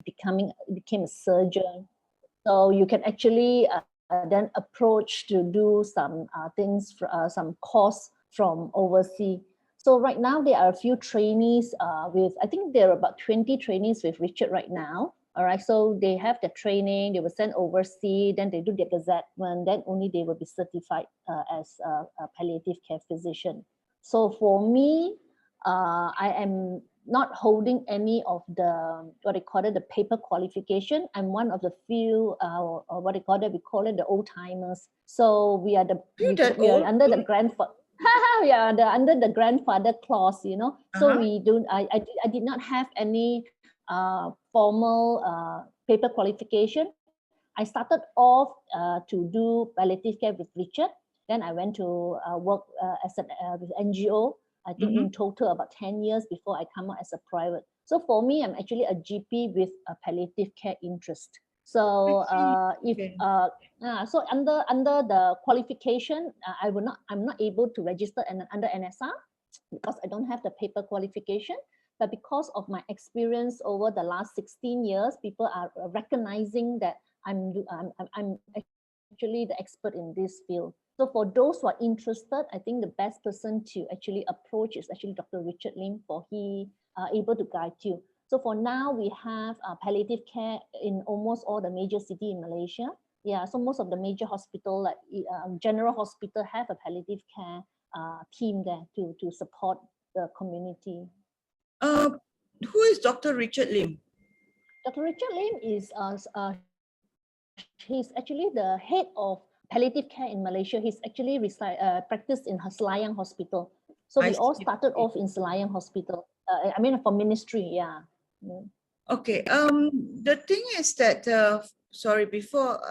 became a surgeon. So you can actually then approach to do some things, some course from overseas. So right now there are a few trainees I think there are about 20 trainees with Richard right now. All right, so they have the training, they were sent overseas, then they do their gazettement, then only they will be certified as a palliative care physician. So for me, I am not holding any of the what they call it, the paper qualification. I'm one of the few what they call it, we call it the old timers. So we are we are under the grandfather. We are under the grandfather clause, you know. So we don't. I did not have any formal paper qualification. I started off to do palliative care with Richard. Then I went to work as an with NGO. I think in total about 10 years before I come out as a private. So for me, I'm actually a GP with a palliative care interest. So so under the qualification, I'm not able to register under NSR because I don't have the paper qualification. But because of my experience over the last 16 years, people are recognizing that I'm actually the expert in this field. So for those who are interested, I think the best person to actually approach is actually Dr. Richard Lim, for he able to guide you. So for now, we have palliative care in almost all the major cities in Malaysia. Yeah, so most of the major hospital, like general hospital, have a palliative care team there to support the community. Who is Dr. Richard Lim? Dr. Richard Lim is he's actually the head of palliative care in Malaysia. He's actually practiced in Selayang Hospital. So we all started off in Selayang Hospital. I mean, for ministry, yeah. Okay. The thing is that sorry, before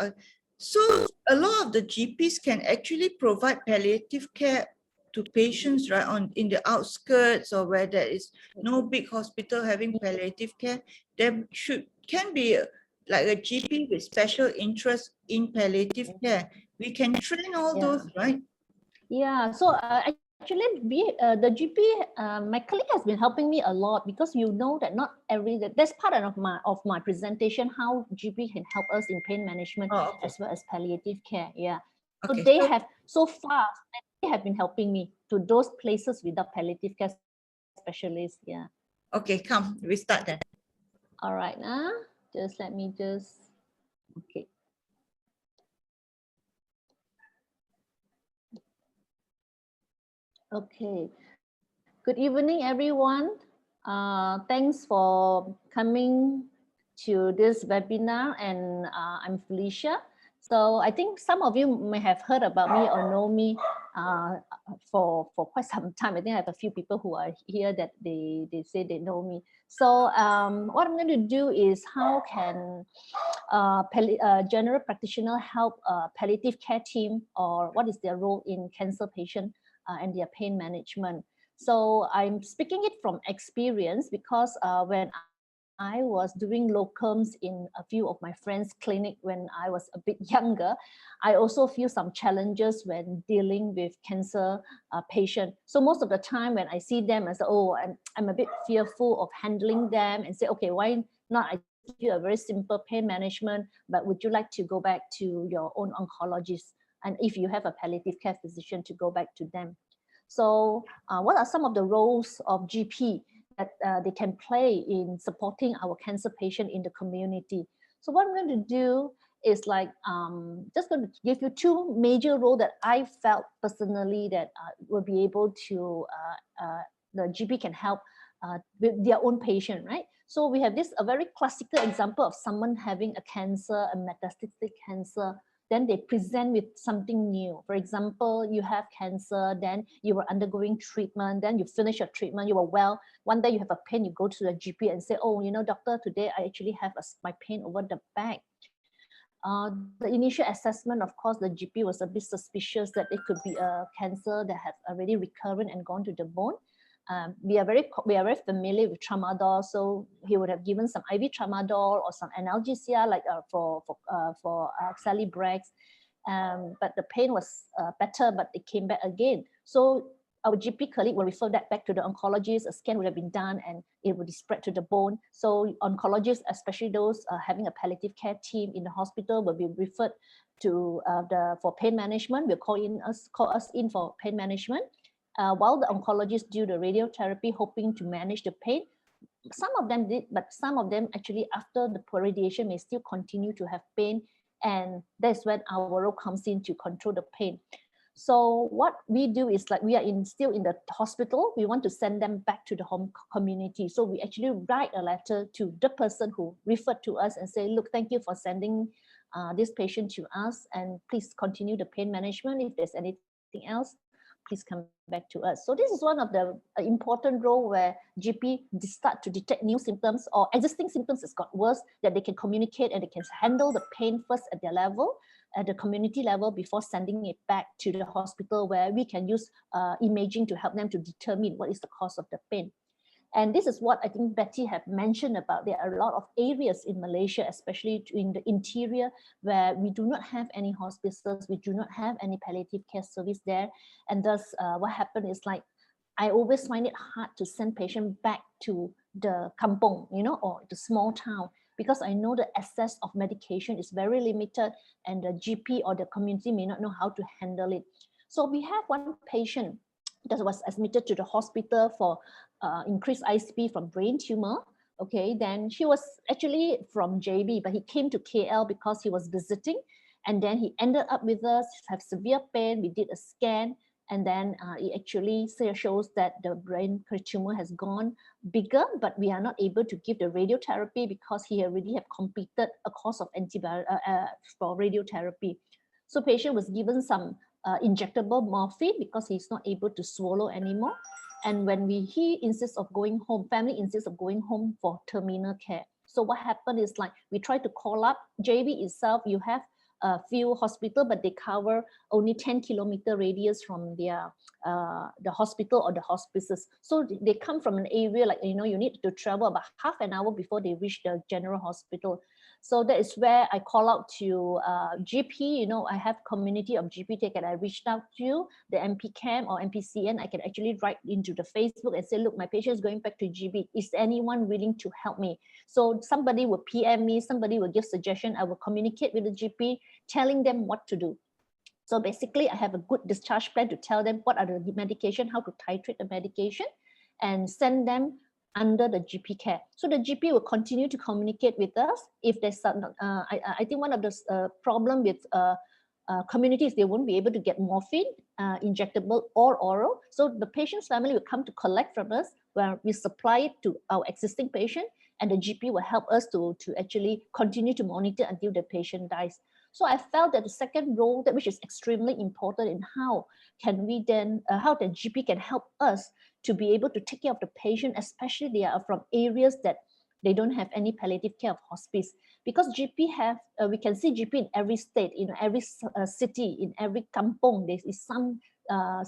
so a lot of the GPs can actually provide palliative care to patients, right, in the outskirts or where there is no big hospital having palliative care. There can be like a GP with special interest in palliative care. We can train all those, right? Yeah. So actually, the GP, my colleague has been helping me a lot, because you know that not that's part of my presentation, how GP can help us in pain management as well as palliative care. Yeah. So they have so far they have been helping me to those places without palliative care specialists. Yeah. Okay, come, we start then. All right, just let me okay. Okay. Good evening, everyone. Thanks for coming to this webinar, and I'm Felicia. So I think some of you may have heard about me or know me for quite some time. I think I have a few people who are here that they say they know me. So what I'm going to do is, how can general practitioner help palliative care team, or what is their role in cancer patient and their pain management. So I'm speaking it from experience, because when I was doing locums in a few of my friends' clinic when I was a bit younger, I also feel some challenges when dealing with cancer patient. So most of the time when I see them, I say, oh, I'm a bit fearful of handling them, and say, okay, why not I give you a very simple pain management, but would you like to go back to your own oncologist? And if you have a palliative care physician, to go back to them. So what are some of the roles of GP that they can play in supporting our cancer patient in the community? So what I'm going to do is just going to give you two major roles that I felt personally that will be able to, the GP can help with their own patient, right? So we have a very classical example of someone having a cancer, a metastatic cancer. Then they present with something new. For example, you have cancer, then you were undergoing treatment, then you finish your treatment, you were well. One day you have a pain, you go to the GP and say, oh, you know, doctor, today I actually have my pain over the back. The initial assessment, of course, the GP was a bit suspicious that it could be a cancer that have already recurrent and gone to the bone. We are very familiar with tramadol, so he would have given some IV tramadol or some analgesia, like for Celebrex, but the pain was better, but it came back again. So our GP colleague will refer that back to the oncologist. A scan would have been done and it would be spread to the bone. So oncologists, especially those having a palliative care team in the hospital, will be referred to for pain management. Will call us in for pain management, while the oncologists do the radiotherapy, hoping to manage the pain. Some of them did, but some of them actually after the radiation may still continue to have pain, and that's when our role comes in to control the pain. So what we do is like we are still in the hospital, we want to send them back to the home community. So we actually write a letter to the person who referred to us and say, look, thank you for sending this patient to us, and please continue the pain management. If there's anything else, please come back to us. So this is one of the important role where GP start to detect new symptoms or existing symptoms has got worse, that they can communicate and they can handle the pain first at their level, at the community level, before sending it back to the hospital, where we can use imaging to help them to determine what is the cause of the pain. And this is what I think Betty had mentioned about. There are a lot of areas in Malaysia, especially in the interior, where we do not have any hospices, we do not have any palliative care service there. And thus what happened is like, I always find it hard to send patients back to the kampong, you know, or the small town, because I know the access of medication is very limited and the GP or the community may not know how to handle it. So we have one patient that was admitted to the hospital for increased ICP from brain tumor. Okay, then she was actually from JB, but he came to KL because he was visiting, and then he ended up with us, have severe pain. We did a scan, and then it actually shows that the brain tumor has gone bigger, but we are not able to give the radiotherapy because he already have completed a course of antibiotic for radiotherapy. So patient was given some injectable morphine because he's not able to swallow anymore. And when he insists of going home, family insists of going home for terminal care. So what happened is like, we try to call up JB itself. You have a few hospitals, but they cover only 10-kilometer radius from their the hospital or the hospices. So they come from an area like, you know, you need to travel about half an hour before they reach the general hospital. So that is where I call out to GP. You know, I have community of GP take, and I reached out to the MP-CAM or MPCN. I can actually write into the Facebook and say, look, my patient is going back to GP. Is anyone willing to help me? So somebody will PM me, somebody will give suggestion. I will communicate with the GP, telling them what to do. So basically, I have a good discharge plan to tell them what are the medication, how to titrate the medication, and send them under the GP care. So the GP will continue to communicate with us. If there's some, I think one of the problem with communities, they won't be able to get morphine, injectable or oral. So the patient's family will come to collect from us, where we supply it to our existing patient, and the GP will help us to actually continue to monitor until the patient dies. So I felt that the second role, that which is extremely important, in how can we then, how the GP can help us to be able to take care of the patient, especially they are from areas that they don't have any palliative care of hospice. Because GP have, we can see GP in every state, in every city, in every kampong, there is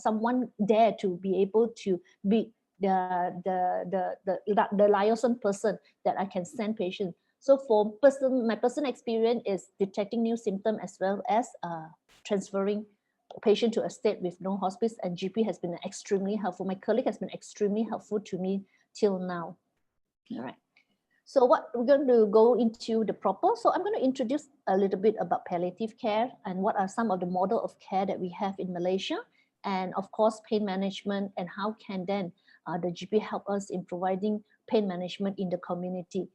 someone there to be able to be the liaison person that I can send patients. So for my personal experience is detecting new symptoms as well as transferring patient to a state with no hospice, and GP has been extremely helpful. My colleague has been extremely helpful to me till now. All right. So what we're going to go into the proper. So I'm going to introduce a little bit about palliative care and what are some of the model of care that we have in Malaysia, and of course pain management, and how can then the GP help us in providing pain management in the community.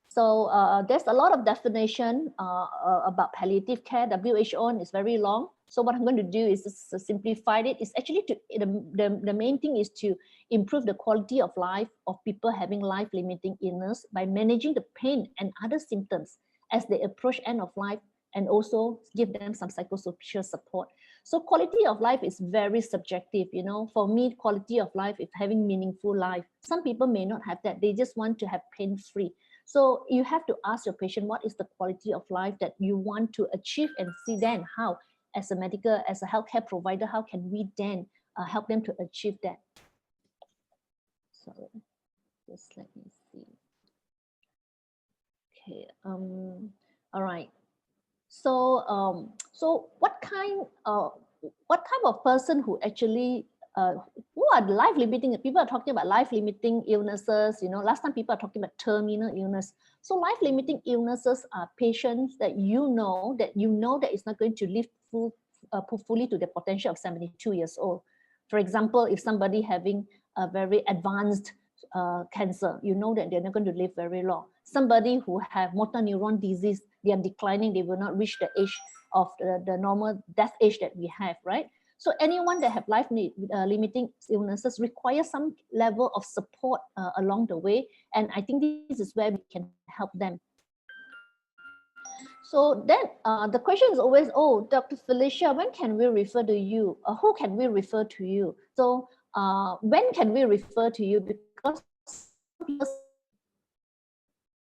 So there's a lot of definition about palliative care. WHO is very long. So what I'm going to do is to simplify it. It's actually the main thing is to improve the quality of life of people having life-limiting illness by managing the pain and other symptoms as they approach end of life, and also give them some psychosocial support. So quality of life is very subjective. You know, for me, quality of life is having meaningful life. Some people may not have that. They just want to have pain-free. So you have to ask your patient, what is the quality of life that you want to achieve, and see then how, as a healthcare provider, how can we then help them to achieve that? So just let me see. Okay. All right. So so what type of person who actually who are life-limiting? People are talking about life-limiting illnesses. Last time people are talking about terminal illness. So life-limiting illnesses are patients that you know that it's not going to live fully to the potential of 72 years old. For example, if somebody having a very advanced cancer, you know that they're not going to live very long. Somebody who have motor neuron disease, they are declining, they will not reach the age of the normal death age that we have, right? So anyone that have life-limiting illnesses requires some level of support along the way, and I think this is where we can help them. So then the question is always, oh, Dr. Felicia, when can we refer to you? Who can we refer to you? So when can we refer to you? Because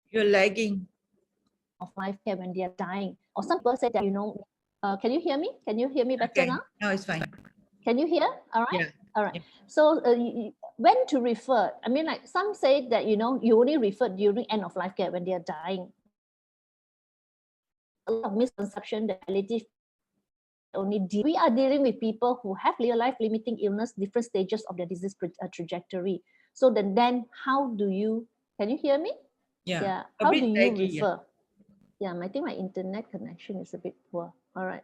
you're lagging. Of life care when they are dying, or some people say that, can you hear me? Can you hear me better now? No, it's fine. Can you hear? All right. Yeah. All right. So when to refer? I mean, like some say that, you only refer during end of life care when they are dying. A lot of misconception that palliative we are dealing with people who have life-limiting illness, different stages of their disease trajectory. So then how do you, can you hear me? Yeah. How do you refer? Yeah, I think my internet connection is a bit poor. All right.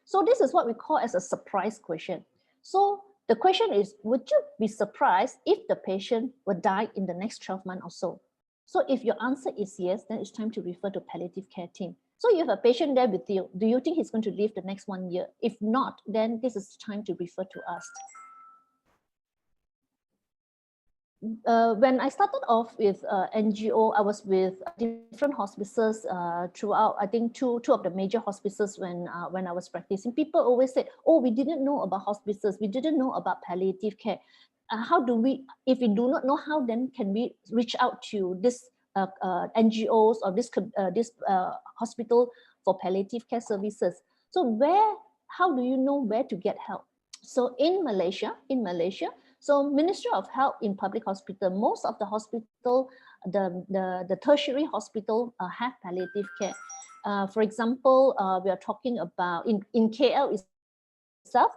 So this is what we call as a surprise question. So the question is, would you be surprised if the patient will die in the next 12 months or so? So if your answer is yes, then it's time to refer to palliative care team. So you have a patient there with you. Do you think he's going to live the next 1 year? If not, then this is time to refer to us. When I started off with NGO, I was with different hospices throughout. I think two of the major hospices when I was practicing. People always said, "Oh, we didn't know about hospices. We didn't know about palliative care. How do we? If we do not know how, then can we reach out to this NGOs or this hospital for palliative care services?" So how do you know where to get help? So in Malaysia. So Ministry of Health in public hospital, most of the hospital, the tertiary hospital have palliative care. For example, we are talking about in KL itself,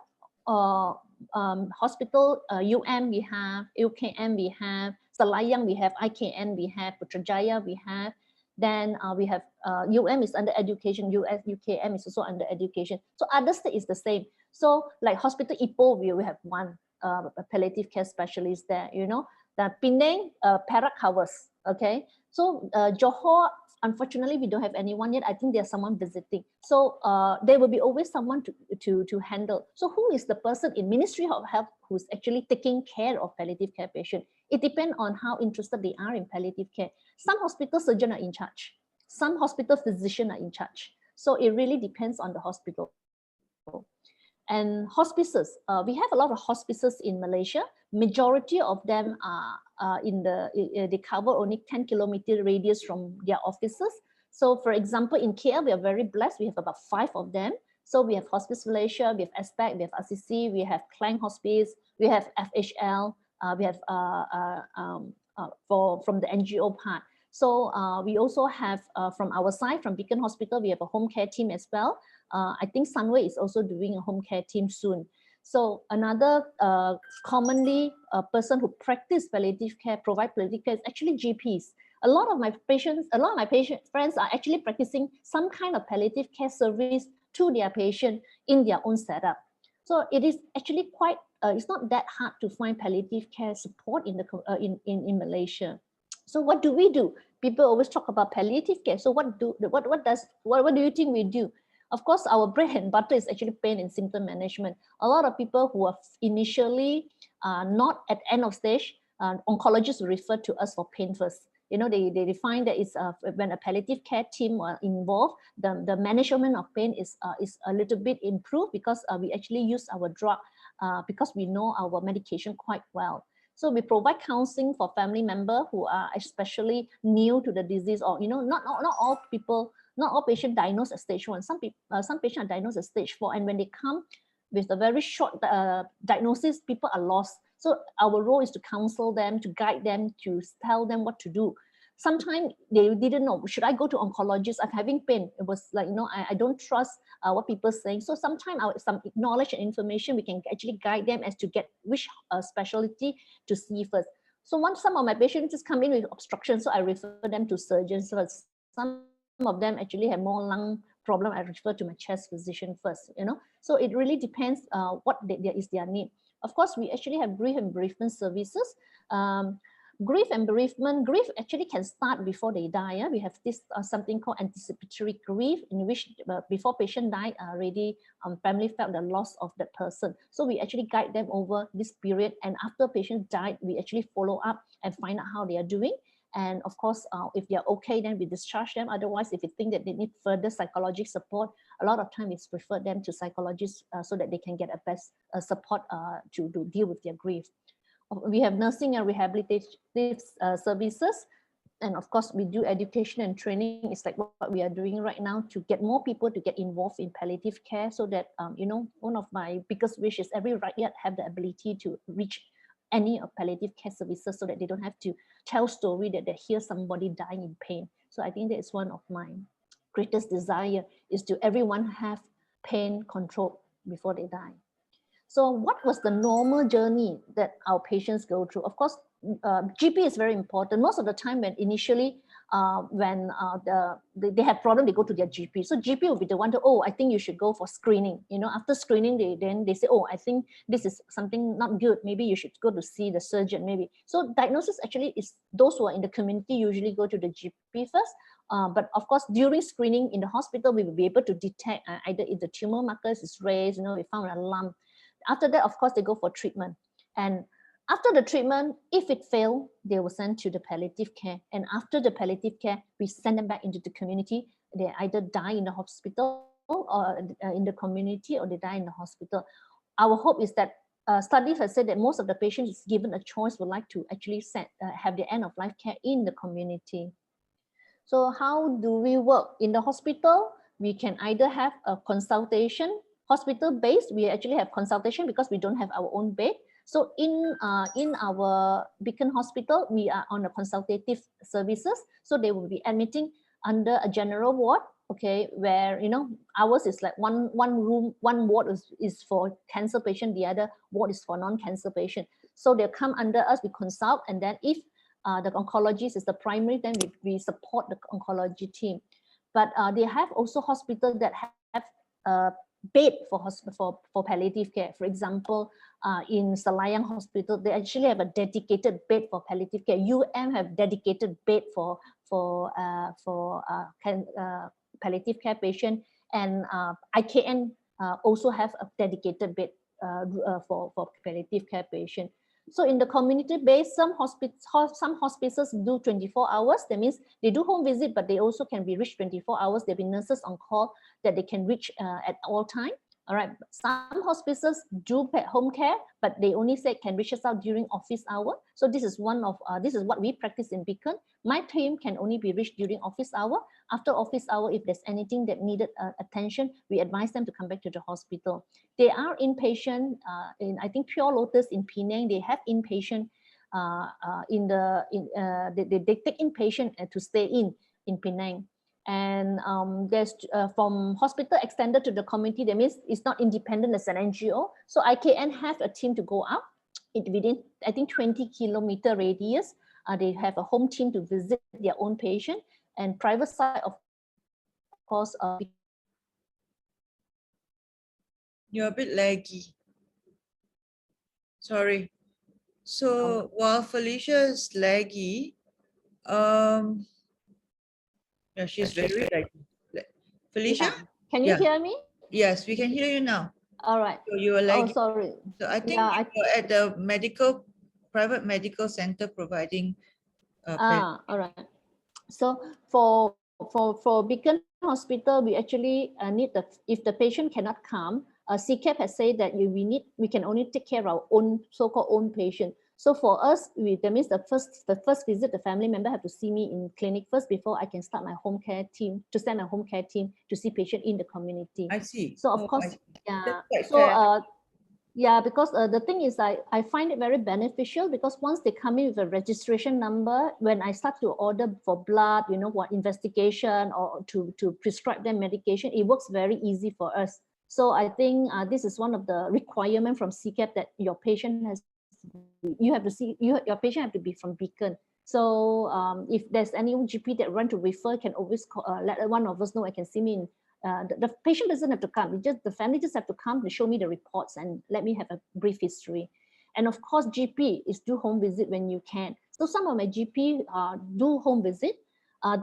hospital UM we have, UKM we have, Selayang we have, IKN we have, Putrajaya we have. Then we have UM is under education, UKM is also under education. So other state is the same. So like Hospital Ipoh, we have one palliative care specialist there, the Penang, Perak covers, okay? So Johor, unfortunately, we don't have anyone yet. I think there's someone visiting. So there will be always someone to handle. So who is the person in Ministry of Health who's actually taking care of palliative care patient? It depends on how interested they are in palliative care. Some hospital surgeons are in charge. Some hospital physicians are in charge. So it really depends on the hospital. And hospices, we have a lot of hospices in Malaysia. Majority of them are they cover only 10-kilometer radius from their offices. So for example, in KL, we are very blessed. We have about 5 of them. So we have Hospice Malaysia, we have Aspect, we have RCC, we have Klang Hospice, we have FHL, we have from the NGO part. So we also have from our side, from Beacon Hospital, we have a home care team as well. I think Sunway is also doing a home care team soon. So another commonly person who practice palliative care, provide palliative care is actually GPs. A lot of my patient friends are actually practicing some kind of palliative care service to their patient in their own setup. So it is actually quite, it's not that hard to find palliative care support in in Malaysia. So what do we do? People always talk about palliative care. So what do you think we do? Of course, our bread and butter is actually pain and symptom management. A lot of people who are initially not at end of stage, oncologists will refer to us for pain first. They find that it's when a palliative care team are involved, the management of pain is a little bit improved because we actually use our drug because we know our medication quite well. So we provide counseling for family members who are especially new to the disease, or not all people. Not all patients diagnosed at stage 1. Some patients are diagnosed at stage 4, and when they come with a very short diagnosis, people are lost. So our role is to counsel them, to guide them, to tell them what to do. sometimes they didn't know, should I go to oncologist? I'm having pain. It was like, I don't trust what people are saying. So sometimes some knowledge and information, we can actually guide them as to get which specialty to see first. So once some of my patients just come in with obstruction, so I refer them to surgeons first. Some of them actually have more lung problem, I refer to my chest physician first, So it really depends what is their need. Of course, we actually have grief and bereavement services. Grief and bereavement, grief actually can start before they die. Yeah? We have this something called anticipatory grief, in which before patient died already, family felt the loss of that person. So we actually guide them over this period, and after patient died, we actually follow up and find out how they are doing. And of course, if they're okay, then we discharge them. Otherwise, if you think that they need further psychological support, a lot of time we refer them to psychologists so that they can get a best support to deal with their grief. We have nursing and rehabilitative services. And of course, we do education and training. It's like what we are doing right now to get more people to get involved in palliative care, so that, one of my biggest wishes, every rakyat have the ability to reach any of palliative care services, so that they don't have to tell story that they hear somebody dying in pain. So I think that is one of my greatest desire, is to everyone have pain control before they die. So what was the normal journey that our patients go through? Of course, GP is very important. Most of the time when initially, they have problem, they go to their GP. So GP will be the one to, I think you should go for screening. After screening, they say, I think this is something not good. Maybe you should go to see the surgeon, maybe. So diagnosis actually is those who are in the community usually go to the GP first. But of course, during screening in the hospital, we will be able to detect either if the tumor markers is raised, we found a lump. After that, of course, they go for treatment. And after the treatment, if it fails, they will send to the palliative care. And after the palliative care, we send them back into the community. They either die in the hospital or in the community, or they die in the hospital. Our hope is that studies have said that most of the patients, given a choice, would like to actually have their end of life care in the community. So how do we work? In the hospital, we can either have a consultation. Hospital-based, we actually have consultation because we don't have our own bed. So in our Beacon Hospital, we are on a consultative services. So they will be admitting under a general ward, okay, where ours is like one room, one ward is for cancer patient, the other ward is for non-cancer patient. So they'll come under us, we consult, and then if the oncologist is the primary, then we support the oncology team. But they have also hospitals that have bed for palliative care. For example, in Selayang Hospital, they actually have a dedicated bed for palliative care. have dedicated bed for palliative care patient, and IKN also have a dedicated bed for palliative care patient. So in the community base, some hospices do 24 hours. That means they do home visit, but they also can be reached 24 hours. There'll be nurses on call that they can reach at all time. All right. Some hospices do home care, but they only say can reach us out during office hour. So this is this is what we practice in Beacon. My team can only be reached during office hour. After office hour, if there's anything that needed attention, we advise them to come back to the hospital. They are inpatient in, I think, Pure Lotus in Penang. They have inpatient they take inpatient to stay in Penang. And there's from hospital extended to the community. That means it's not independent as an NGO. So IKN have a team to go out within, I think, 20-kilometer radius. They have a home team to visit their own patient, and private side, of course. You're a bit laggy. Sorry. So while Felicia is laggy, yeah, she's very laggy. Felicia? Yeah. Can you hear me? Yes, we can hear you now. All right. So you were lagging. Oh, sorry. So I think you're at the private medical center providing. All right. So for Beacon Hospital, we actually need if the patient cannot come, CCAP has said that we can only take care of our own so-called own patient. So for us, that means the first visit, the family member have to see me in clinic first before I can start my home care team to send my home care team to see patient in the community. I see. So of course, yeah. So Yeah, because the thing is, I find it very beneficial because once they come in with a registration number, when I start to order for blood, you know, what investigation or to prescribe them medication, it works very easy for us. So I think this is one of the requirement from CCAP that your patient has, you have to see, your patient have to be from Beacon. So if there's any GP that want to refer, can always call, let one of us know. I can see me in the patient doesn't have to come. The family just have to come to show me the reports and let me have a brief history. And of course, GP is do home visit when you can. So some of my GP do home visit.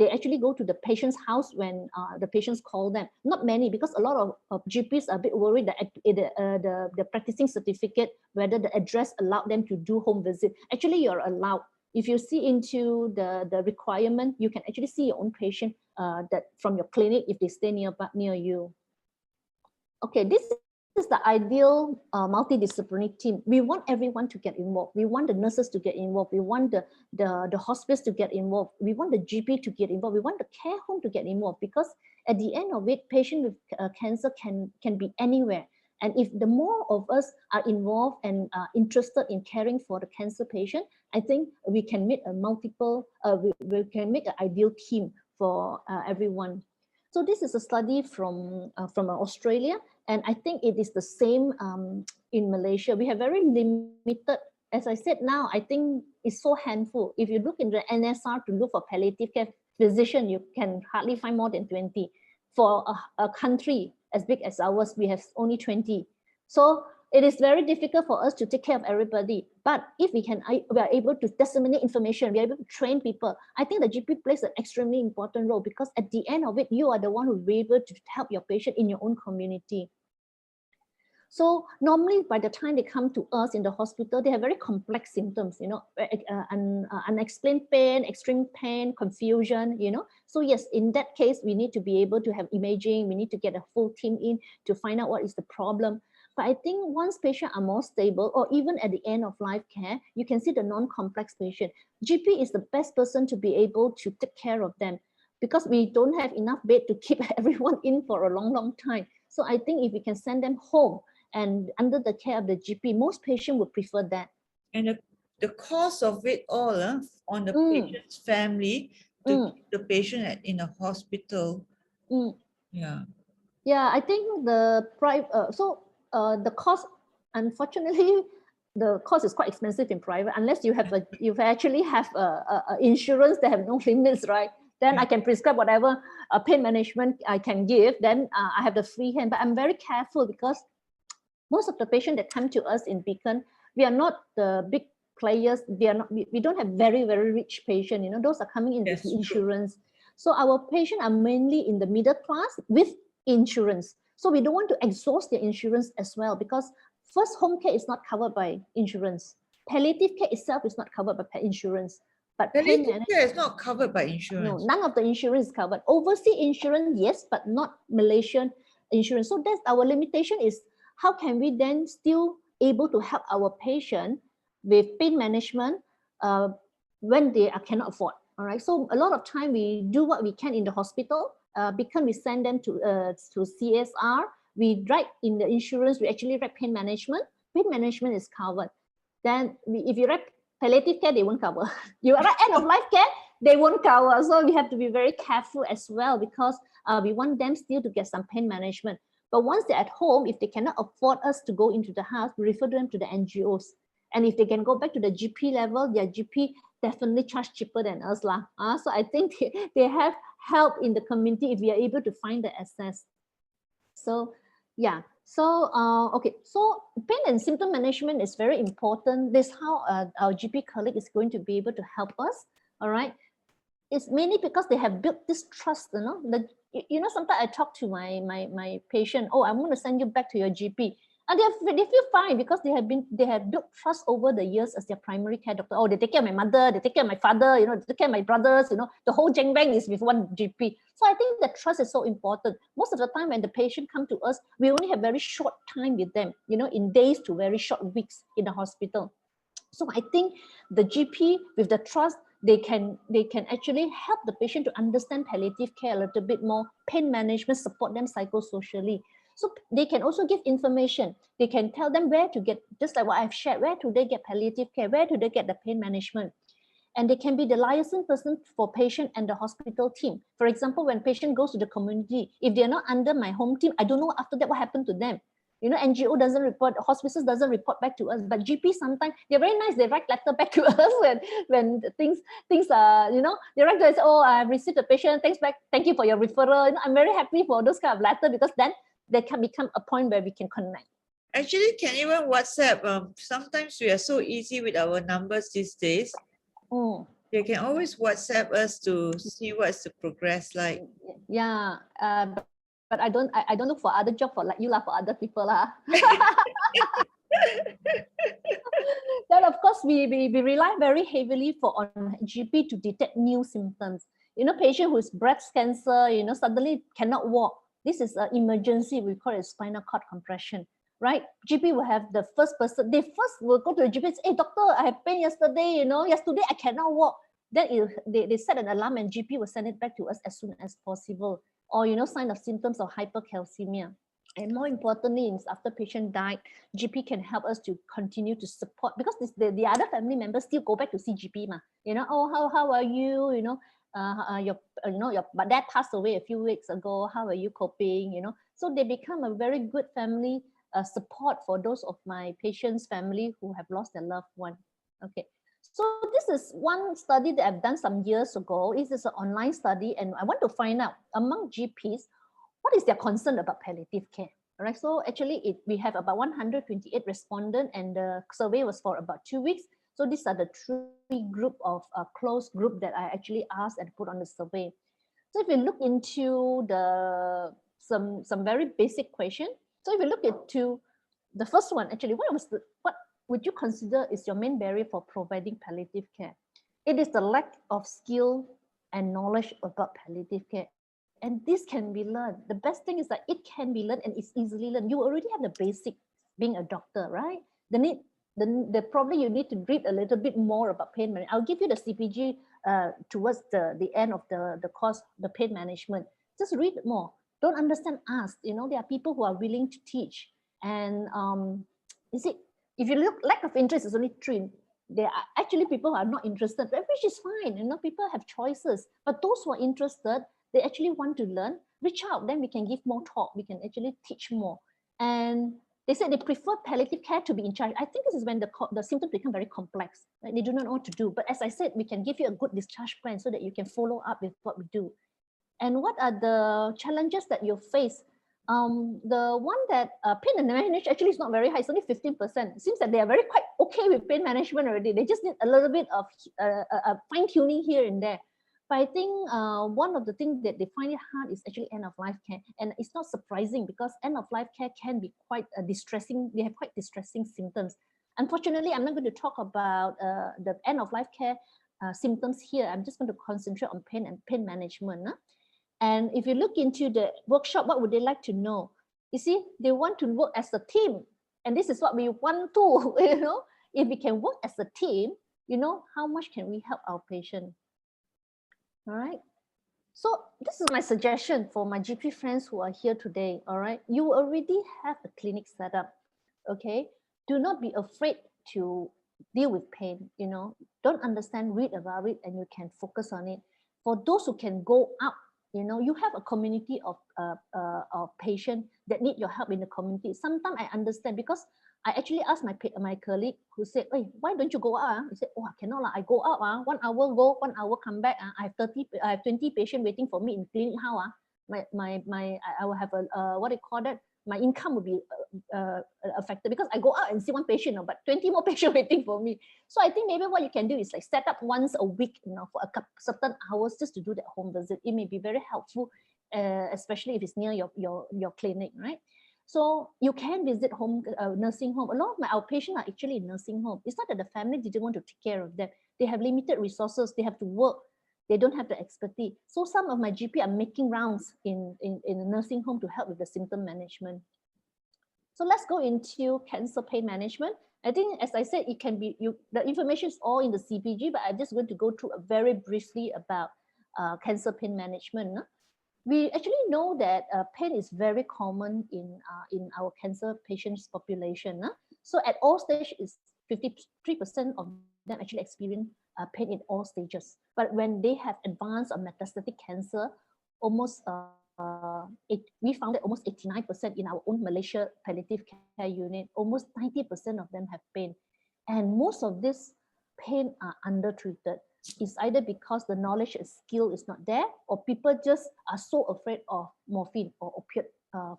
They actually go to the patient's house when the patients call them. Not many, because a lot of GPs are a bit worried that the practicing certificate, whether the address allowed them to do home visit. Actually, you're allowed. If you see into the requirement, you can actually see your own patient that from your clinic if they stay near you. Okay, this is the ideal multidisciplinary team. We want everyone to get involved. We want the nurses to get involved. We want the hospice to get involved. We want the GP to get involved. We want the care home to get involved, because at the end of it, patient with cancer can be anywhere. And if the more of us are involved and interested in caring for the cancer patient, I think we can make a we can make an ideal team for everyone. So this is a study from Australia, and I think it is the same in Malaysia. We have very limited, as I said now, I think it's so handful. If you look in the NSR to look for palliative care physician, you can hardly find more than 20. For a country as big as ours, we have only 20. So it is very difficult for us to take care of everybody. But if we are able to disseminate information, we are able to train people, I think the GP plays an extremely important role, because at the end of it, you are the one who will be able to help your patient in your own community. So normally by the time they come to us in the hospital, they have very complex symptoms, you know, unexplained pain, extreme pain, confusion, you know. So yes, in that case, we need to be able to have imaging. We need to get a full team in to find out what is the problem. But I think once patients are more stable, or even at the end of life care, you can see the non-complex patient. GP is the best person to be able to take care of them, because we don't have enough bed to keep everyone in for a long, long time. So I think if we can send them home and under the care of the GP, most patients would prefer that. And the cost of it all on the patient's family to keep the patient in a hospital. Yeah. Yeah, I think the the cost, unfortunately, the cost is quite expensive in private, unless you have you actually have a insurance that have no limits, right? Then I can prescribe whatever pain management I can give. Then I have the free hand. But I'm very careful, because most of the patients that come to us in Beacon, we are not the big players. We don't have very, very rich patients. You know, those are coming in with insurance. So our patients are mainly in the middle class with insurance. So we don't want to exhaust their insurance as well, because first, home care is not covered by insurance. Palliative care itself is not covered by insurance. But palliative care is not covered by insurance. No, none of the insurance is covered. Overseas insurance, yes, but not Malaysian insurance. So that's our limitation, is how can we then still able to help our patient with pain management when they cannot afford. All right. So a lot of time we do what we can in the hospital, because we send them to CSR. We write in the insurance, we actually write pain management. Pain management is covered. Then if you write palliative care, they won't cover. You write end of life care, they won't cover. So we have to be very careful as well, because we want them still to get some pain management. But once they're at home, if they cannot afford us to go into the house, we refer them to the NGOs. And if they can go back to the GP level, their GP definitely charge cheaper than us. So I think they have help in the community if we are able to find the access. So yeah. So okay. So pain and symptom management is very important. This is how our GP colleague is going to be able to help us. All right. It's mainly because they have built this trust. Sometimes I talk to my patient. Oh, I'm going to send you back to your GP. And they feel fine, because they have built trust over the years as their primary care doctor. Oh, they take care of my mother, they take care of my father, they take care of my brothers, the whole jeng bang is with one GP. So I think the trust is so important. Most of the time when the patient come to us, we only have very short time with them, in days to very short weeks in the hospital. So I think the GP with the trust, they can actually help the patient to understand palliative care a little bit more, pain management, support them psychosocially. So they can also give information. They can tell them where to get, just like what I've shared, where do they get palliative care, where do they get the pain management. And they can be the liaison person for patient and the hospital team. For example, when patient goes to the community, if they're not under my home team, I don't know after that what happened to them. You know, NGO doesn't report, hospices doesn't report back to us, but GP sometimes they're very nice. They write letter back to us when things are, you know, they write to us, oh, I've received a patient, thanks back, thank you for your referral. You know, I'm very happy for those kind of letter, because then they can become a point where we can connect. Actually, can even WhatsApp. Sometimes we are so easy with our numbers these days. You can always WhatsApp us to see what's the progress like. Yeah, but I don't look for other job for like you lah, for other people lah. Then of course we rely very heavily on GP to detect new symptoms. You know, patient who's breast cancer, you know, suddenly cannot walk. This is an emergency. We call it spinal cord compression, right? GP will have the first person. They first will go to the GP and say, hey doctor, I have pain yesterday. You know, yesterday I cannot walk. Then they set an alarm and GP will send it back to us as soon as possible. Or, you know, sign of symptoms of hypercalcemia. And more importantly, after patient died, GP can help us to continue to support, because the other family members still go back to see GP, ma. You know, oh, how are you? You know, your dad passed away a few weeks ago. How are you coping? You know, so they become a very good family support for those of my patients' family who have lost their loved one. Okay. So this is one study that I've done some years ago. It is an online study, and I want to find out among GPs, what is their concern about palliative care? All right. So actually, we have about 128 respondents, and the survey was for about 2 weeks. So these are the three group of close group that I actually asked and put on the survey. So if you look into some very basic question. So if you look into the first one, actually, what would you consider is your main barrier for providing palliative care? It is the lack of skill and knowledge about palliative care. And this can be learned. The best thing is that it can be learned and it's easily learned. You already have the basic being a doctor, right? Probably you need to read a little bit more about pain management. I'll give you the CPG towards the end of the course, the pain management. Just read more. Don't understand, ask. You know, there are people who are willing to teach. And you see, if you look, lack of interest is only 3. There are actually people who are not interested, which is fine. You know, people have choices. But those who are interested, they actually want to learn, reach out, then we can give more talk. We can actually teach more. And they said they prefer palliative care to be in charge. I think this is when the symptoms become very complex. Right? They do not know what to do. But as I said, we can give you a good discharge plan so that you can follow up with what we do. And what are the challenges that you face? The one that pain management actually is not very high. It's only 15%. It seems that they are very quite okay with pain management already. They just need a little bit of fine tuning here and there. But I think one of the things that they find it hard is actually end-of-life care. And it's not surprising because end-of-life care can be quite distressing. They have quite distressing symptoms. Unfortunately, I'm not going to talk about the end-of-life care symptoms here. I'm just going to concentrate on pain and pain management. And if you look into the workshop, what would they like to know? You see, they want to work as a team. And this is what we want to, you know. If we can work as a team, you know, how much can we help our patient? All right. So this is my suggestion for my GP friends who are here today. All right. You already have a clinic set up. Okay. Do not be afraid to deal with pain. You know, don't understand, read about it, and you can focus on it. For those who can go out, you know, you have a community of patients that need your help in the community. Sometimes I understand because I actually asked my colleague who said, "Hey, why don't you go out?" He said, "Oh, I cannot lah. I go out 1 hour go, 1 hour come back. I have 20 patients waiting for me in clinic. How I will have a what do you call that? My income will be affected because I go out and see 1 patient, but 20 more patients waiting for me. So I think maybe what you can do is like set up once a week, you know, for a certain hours just to do that home visit. It may be very helpful, especially if it's near your clinic, right? So you can visit home nursing home. A lot of our patients are actually in nursing home. It's not that the family didn't want to take care of them. They have limited resources. They have to work. They don't have the expertise. So some of my GP are making rounds in a nursing home to help with the symptom management. So let's go into cancer pain management. I think, as I said, it can be, the information is all in the CPG, but I'm just going to go through very briefly about cancer pain management. we actually know that pain is very common in our cancer patients population. So at all stages, is 53% of them actually experience pain in all stages. But when they have advanced or metastatic cancer, almost we found that almost 89% in our own Malaysia palliative care unit, almost 90% of them have pain. And most of this pain are undertreated. It's either because the knowledge and skill is not there, or people just are so afraid of morphine or opiate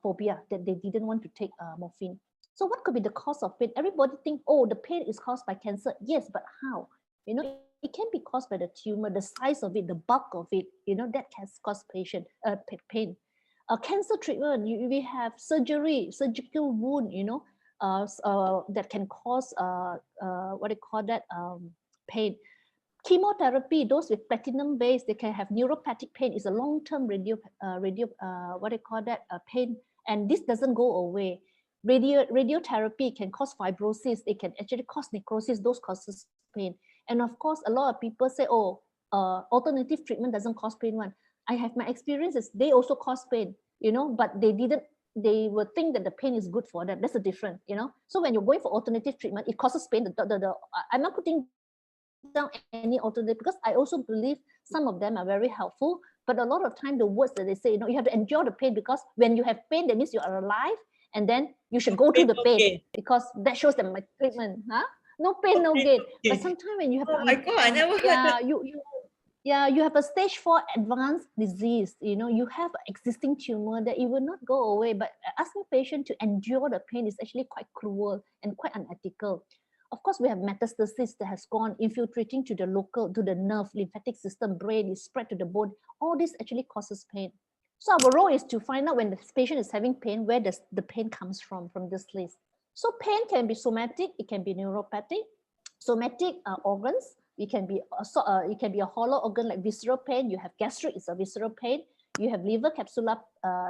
phobia that they didn't want to take morphine. So what could be the cause of pain? Everybody think, oh, the pain is caused by cancer. Yes, but how? You know, it can be caused by the tumor, the size of it, the bulk of it. You know, that can cause pain. Cancer treatment, we have surgical wound. You know, that can cause what do you call that pain. Chemotherapy, those with platinum base, they can have neuropathic pain. It's a long-term what do you call that pain, and this doesn't go away. Radiotherapy can cause fibrosis. It can actually cause necrosis. Those causes pain. And of course, a lot of people say, oh, alternative treatment doesn't cause pain. One, I have my experiences. They also cause pain, you know, but they didn't. They will think that the pain is good for them. That's a different, you know. So when you're going for alternative treatment, it causes pain. I'm not putting down any alternative, because I also believe some of them are very helpful. But a lot of time, the words that they say, you know, you have to endure the pain, because when you have pain, that means you are alive, and then you should go through the pain, because that shows that my treatment, no pain, no gain. But sometimes when you have, oh my God, I never heard that. you have a stage 4 advanced disease, you know, you have existing tumor that it will not go away. But asking patient to endure the pain is actually quite cruel and quite unethical. Of course, we have metastasis that has gone infiltrating to the nerve, lymphatic system, brain, is spread to the bone. All this actually causes pain. So our role is to find out when the patient is having pain, where does the pain comes from this list. So pain can be somatic, it can be neuropathic. Somatic organs, it can be a hollow organ like visceral pain. You have gastric, it's a visceral pain. You have liver capsular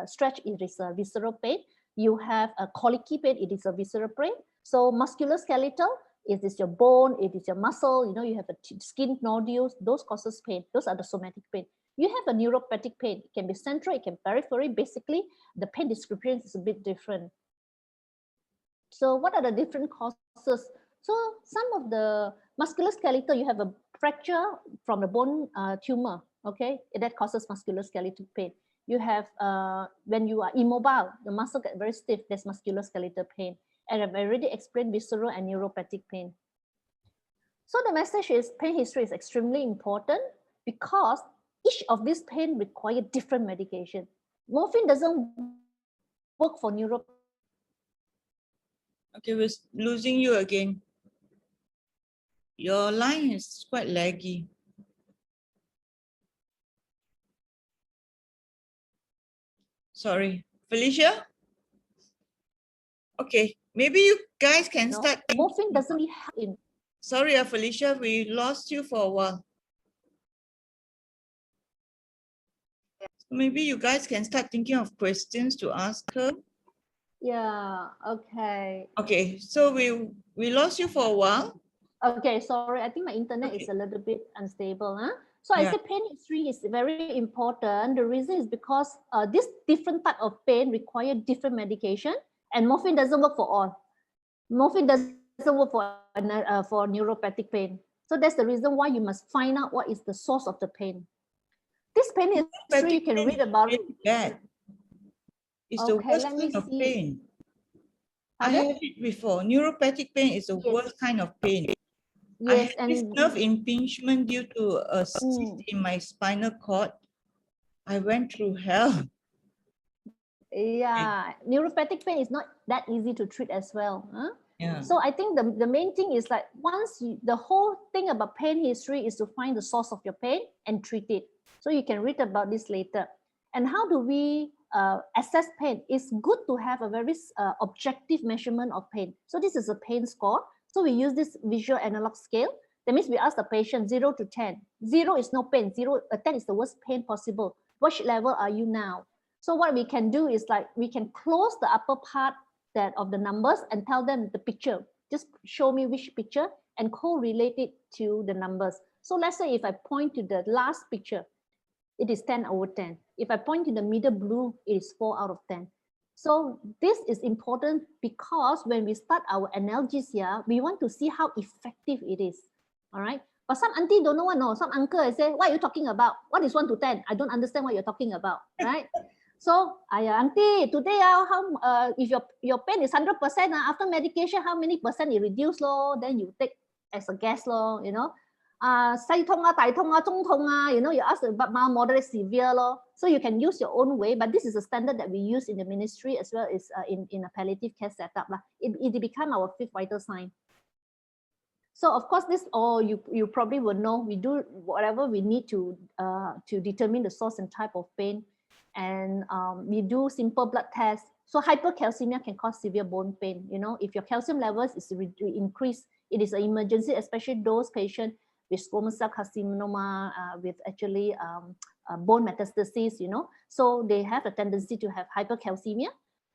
stretch, it is a visceral pain. You have a colicky pain, it is a visceral pain. So musculoskeletal, it is your bone, it is your muscle, you know, you have a skin nodules, those causes pain. Those are the somatic pain. You have a neuropathic pain. It can be central, it can be periphery. Basically, the pain description is a bit different. So what are the different causes? So some of the musculoskeletal, you have a fracture from the bone tumor, okay? That causes musculoskeletal pain. You have, when you are immobile, the muscle gets very stiff, there's musculoskeletal pain. And I've already explained visceral and neuropathic pain. So the message is pain history is extremely important, because each of these pain require different medication. Morphine doesn't work for neuropathic. Okay, we're losing you again. Your line is quite laggy. Sorry, Felicia? Okay, maybe you guys can start. Morphine doesn't help in. Sorry, Felicia, we lost you for a while. Maybe you guys can start thinking of questions to ask her. Yeah, okay. Okay, so we lost you for a while. Okay, sorry, I think my internet is a little bit unstable. So I said pain history is very important. The reason is because this different type of pain require different medication, and morphine doesn't work for all. Morphine doesn't work for neuropathic pain. So that's the reason why you must find out what is the source of the pain. This pain history, you can read about it. Bad. It's the worst kind of pain. I have it before. Neuropathic pain is the worst kind of pain. Yes, I had this nerve impingement due to a cyst in my spinal cord. I went through hell. Yeah, neuropathic pain is not that easy to treat as well. Yeah. So I think the main thing is like the whole thing about pain history is to find the source of your pain and treat it. So you can read about this later. And how do we assess pain? It's good to have a very objective measurement of pain. So this is a pain score. So we use this visual analog scale. That means we ask the patient 0 to 10. 0 is no pain. 10 is the worst pain possible. Which level are you now? So what we can do is like we can close the upper part of the numbers and tell them the picture. Just show me which picture and correlate it to the numbers. So let's say if I point to the last picture, it is 10 over 10. If I point in the middle blue, it is 4 out of 10. So this is important because when we start our analgesia, we want to see how effective it is. All right. But some auntie don't know what, no. Some uncle I say, what are you talking about? What is 1 to 10? I don't understand what you're talking about, right? So, auntie, today if your pain is 100%, after medication, how many percent it reduce lo? Then you take as a guess lo, you know. 細痛啊、大痛啊、中痛啊, you know, you ask about mild, moderate, severe lo. So you can use your own way, but this is a standard that we use in the ministry as well as in a palliative care setup. It become our 5th vital sign. So of course, this all you probably will know. We do whatever we need to determine the source and type of pain, and we do simple blood tests. So hypercalcemia can cause severe bone pain. You know, if your calcium levels is increased, it is an emergency, especially those patients with squamous cell carcinoma, with actually bone metastases. You know, so they have a tendency to have hypercalcemia,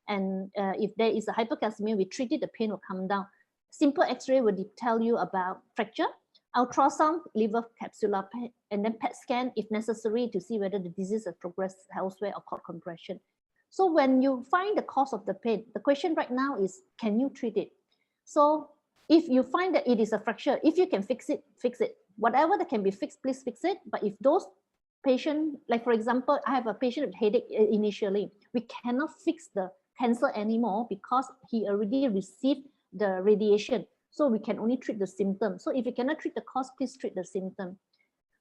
and if there is a hypercalcemia, we treat it, the pain will come down. Simple X-ray will tell you about fracture, ultrasound, liver capsular, and then PET scan if necessary to see whether the disease has progressed elsewhere or cord compression. So when you find the cause of the pain, the question right now is, can you treat it? So if you find that it is a fracture, if you can fix it, fix it. Whatever that can be fixed, please fix it. But if those patients, like for example, I have a patient with headache initially, we cannot fix the cancer anymore because he already received the radiation. So we can only treat the symptom. So if you cannot treat the cause, please treat the symptom.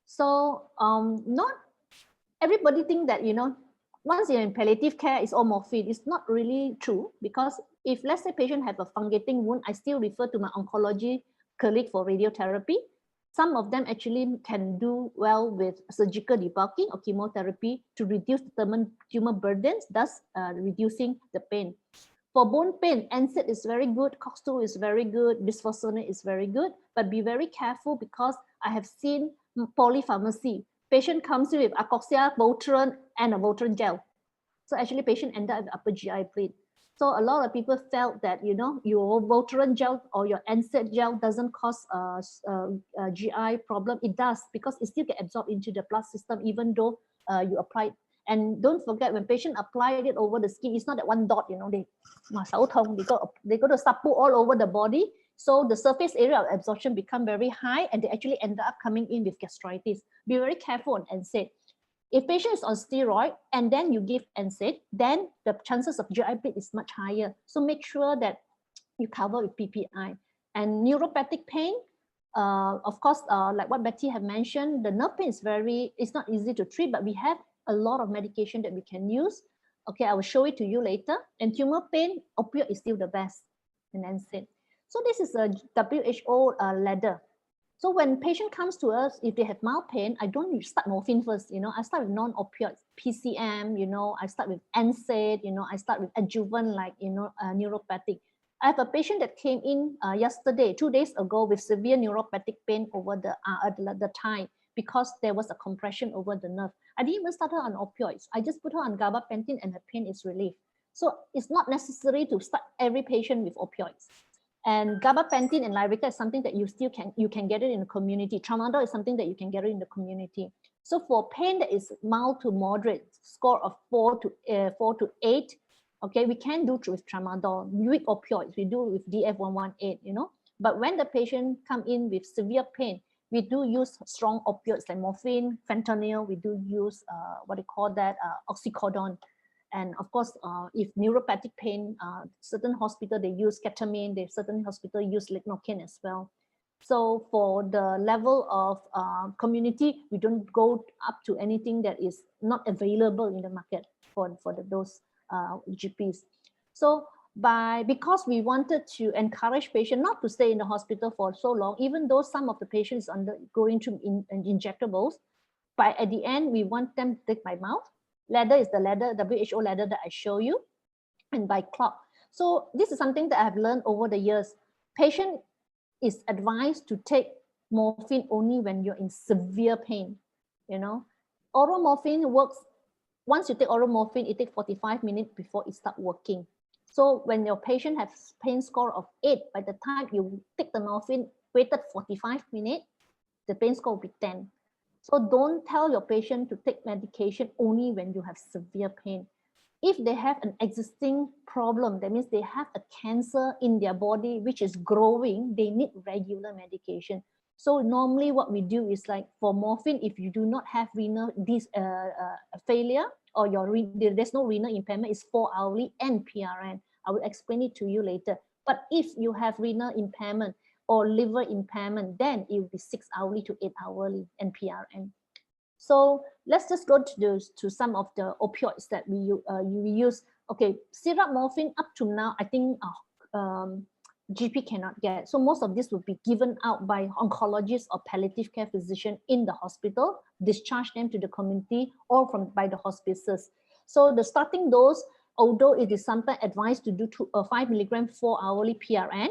So not everybody think that, you know, once you're in palliative care, it's all morphine. It's not really true, because if let's say patient have a fungating wound, I still refer to my oncology colleague for radiotherapy. Some of them actually can do well with surgical debulking or chemotherapy to reduce the tumor burdens, thus reducing the pain. For bone pain, NSAID is very good, COX-2 is very good, bisphosphonate is very good, but be very careful because I have seen polypharmacy. Patient comes in with Acoxia, Voteron, and a Voteron gel. So actually patient ended up with upper GI bleed. So a lot of people felt that, you know, your Voteron gel or your NSAID gel doesn't cause a GI problem. It does, because it still gets absorbed into the blood system even though you apply it. And don't forget, when patient applied it over the skin, it's not that one dot, you know, they go to sapu all over the body. So the surface area of absorption become very high, and they actually end up coming in with gastritis. Be very careful on NSAID. If patient is on steroid and then you give NSAID, then the chances of GI bleed is much higher. So make sure that you cover with PPI. And neuropathic pain, of course, like what Betty have mentioned, the nerve pain is it's not easy to treat, but we have a lot of medication that we can use. Okay, I will show it to you later. And tumor pain, opioid is still the best, and NSAID. So this is a WHO ladder. So when patient comes to us, if they have mild pain, I don't start morphine first, you know, I start with non-opioids, PCM, you know, I start with NSAID, you know, I start with adjuvant like, you know, neuropathic. I have a patient that came in yesterday, 2 days ago, with severe neuropathic pain over the thigh because there was a compression over the nerve. I didn't even start her on opioids. I just put her on gabapentin and her pain is relieved. So it's not necessary to start every patient with opioids. And gabapentin and Lyrica is something that you can get it in the community. Tramadol is something that you can get it in the community. So for pain that is mild to moderate, score of 4 to 8, okay, we can do with tramadol. Weak opioids, we do with DF118, you know. But when the patient come in with severe pain, we do use strong opioids like morphine, fentanyl. We do use oxycodone. And of course, if neuropathic pain, certain hospital, they use ketamine, certain hospital use lignocaine as well. So for the level of community, we don't go up to anything that is not available in the market for those GPs. So because we wanted to encourage patients not to stay in the hospital for so long, even though some of the patients going through injectables, but at the end, we want them to take by mouth. Ladder is the ladder, WHO ladder that I show you, and by clock. So this is something that I've learned over the years. Patient is advised to take morphine only when you're in severe pain. You know, oral morphine works. Once you take oral morphine, it takes 45 minutes before it starts working. So when your patient has pain score of 8, by the time you take the morphine, waited 45 minutes, the pain score will be 10. So don't tell your patient to take medication only when you have severe pain. If they have an existing problem, that means they have a cancer in their body which is growing, they need regular medication. So normally what we do is like for morphine, if you do not have renal failure or there's no renal impairment, it's 4-hourly and PRN. I will explain it to you later. But if you have renal impairment or liver impairment, then it will be 6-hourly to 8-hourly and PRN. So let's just go to some of the opioids that we use. Okay, syrup morphine up to now, I think GP cannot get. So most of this would be given out by oncologists or palliative care physician in the hospital, discharge them to the community or by the hospices. So the starting dose, although it is sometimes advised to do 5 milligram 4-hourly PRN,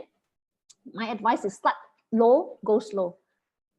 my advice is start low, go slow.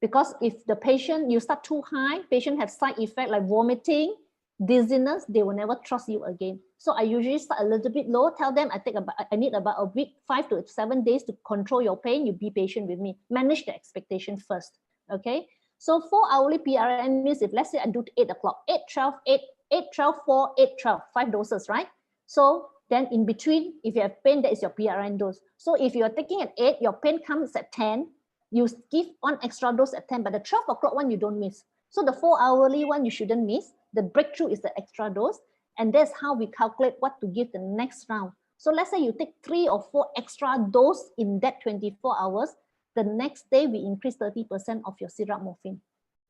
Because if the patient, you start too high, patient have side effect like vomiting, dizziness, they will never trust you again. So I usually start a little bit low, tell them I need about a week, 5 to 7 days to control your pain. You be patient with me. Manage the expectation first, okay? So 4-hourly PRN means if let's say I do 8 o'clock, 8, 12, 8, 8, 12, 4, 8, 12, 5 doses, right? So then in between, if you have pain, that is your PRN dose. So if you are taking at 8, your pain comes at 10, you give 1 extra dose at 10, but the 12 o'clock one you don't miss. So the 4-hourly one you shouldn't miss. The breakthrough is the extra dose. And that's how we calculate what to give the next round. So let's say you take 3 or 4 extra dose in that 24 hours. The next day we increase 30% of your syrup morphine.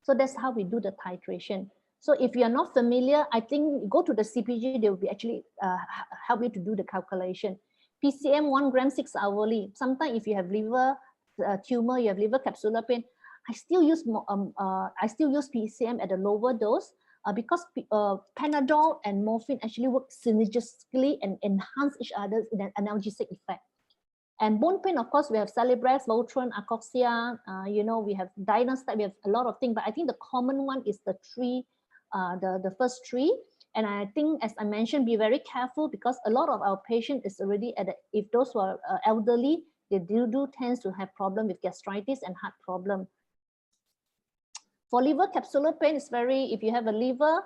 So that's how we do the titration. So if you are not familiar, I think go to the CPG, they will be actually help you to do the calculation. PCM 1 gram 6-hourly. Sometimes if you have liver tumor, you have liver capsular pain, I still use PCM at a lower dose because Panadol and morphine actually work synergistically and enhance each other in an analgesic effect. And bone pain, of course, we have Celebrex, Motrin, Acoxia, we have Dynastat, we have a lot of things, but I think the common one is the first 3. And I think, as I mentioned, be very careful because a lot of our patients is already if those who are elderly, they do tend to have problem with gastritis and heart problem. For liver capsular pain, it's if you have a liver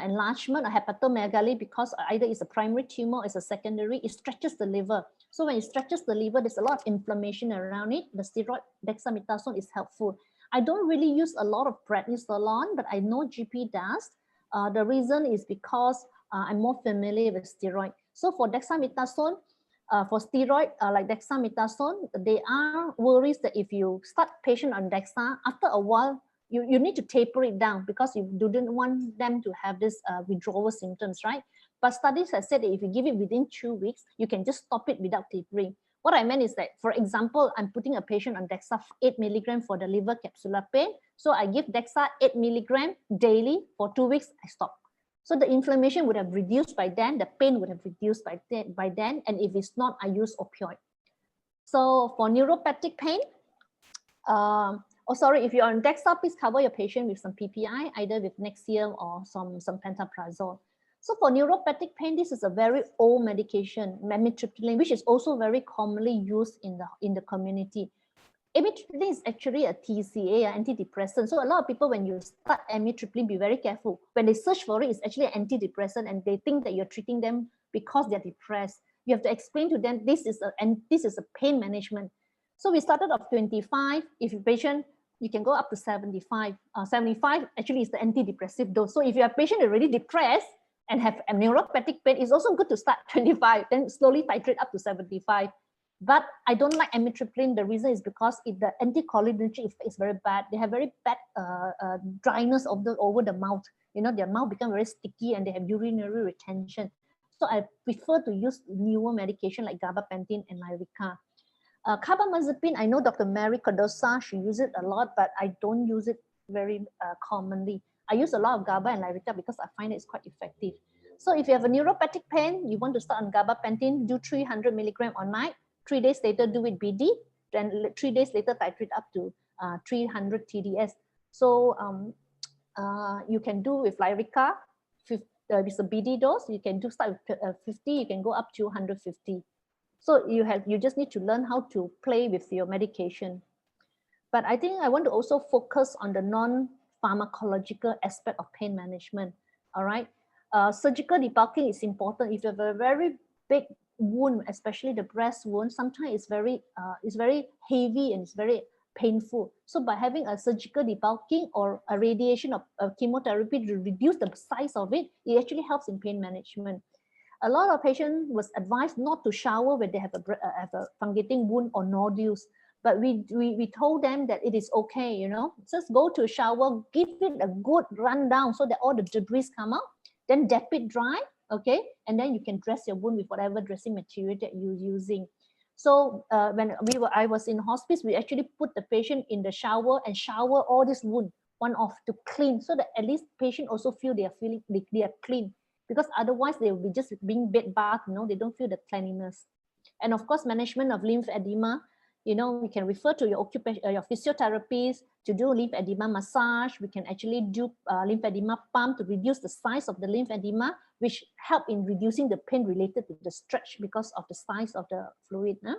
enlargement or hepatomegaly, because either it's a primary tumor or it's a secondary, it stretches the liver. So when it stretches the liver, there's a lot of inflammation around it. The steroid dexamethasone is helpful. I don't really use a lot of prednisolone, but I know GP does. The reason is because I'm more familiar with steroid. So for dexamethasone, for steroid like dexamethasone, there are worries that if you start patient on dexa, after a while, you need to taper it down because you didn't want them to have this withdrawal symptoms, right? But studies have said that if you give it within 2 weeks, you can just stop it without tapering. What I meant is that, for example, I'm putting a patient on DEXA 8 milligram for the liver capsular pain. So I give DEXA 8 milligram daily for 2 weeks, I stop. So the inflammation would have reduced by then, the pain would have reduced by then, and if it's not, I use opioid. So for neuropathic pain, if you're on DEXA, please cover your patient with some PPI, either with Nexium or some pantoprazole. So for neuropathic pain, this is a very old medication, amitriptyline, which is also very commonly used in the community. Amitriptyline is actually a TCA, an antidepressant. So a lot of people, when you start amitriptyline, be very careful. When they search for it, it's actually an antidepressant, and they think that you're treating them because they're depressed. You have to explain to them this is a pain management. So we started off 25. If your patient, you can go up to 75. 75 actually is the antidepressive dose. So if your patient is already depressed and have a neuropathic pain, it's also good to start 25, then slowly titrate up to 75. But I don't like amitriptyline. The reason is because the anticholinergic effect is very bad. They have very bad dryness over the mouth. Their mouth become very sticky and they have urinary retention. So I prefer to use newer medication like gabapentin and Lyrica. Carbamazepine, I know Dr. Mary Cardosa, she uses it a lot, but I don't use it very commonly. I use a lot of GABA and Lyrica because I find it's quite effective. So if you have a neuropathic pain, you want to start on gabapentin, do 300 milligram on night. 3 days later, do it BD. Then 3 days later, titrate up to 300 TDS. So you can do with Lyrica, with a BD dose. You can start with 50. You can go up to 150. So you just need to learn how to play with your medication. But I think I want to also focus on the pharmacological aspect of pain management. All right. Surgical debulking is important. If you have a very big wound, especially the breast wound, sometimes it's very heavy and it's very painful. So by having a surgical debulking or a radiation of chemotherapy to reduce the size of it, it actually helps in pain management. A lot of patients was advised not to shower when they have a fungating wound or nodules. But we told them that it is okay, you know, just go to a shower, give it a good rundown so that all the debris come out, then dab it dry, okay, and then you can dress your wound with whatever dressing material that you're using. So when I was in hospice, we actually put the patient in the shower and shower all this wound one off to clean, so that at least patient also feel they are clean, because otherwise they will be just being bed bath, you know, they don't feel the cleanliness. And of course, management of lymphedema, you know, we can refer to your your physiotherapist to do lymphedema massage. We can actually do lymphedema pump to reduce the size of the lymphedema, which help in reducing the pain related to the stretch because of the size of the fluid. Huh?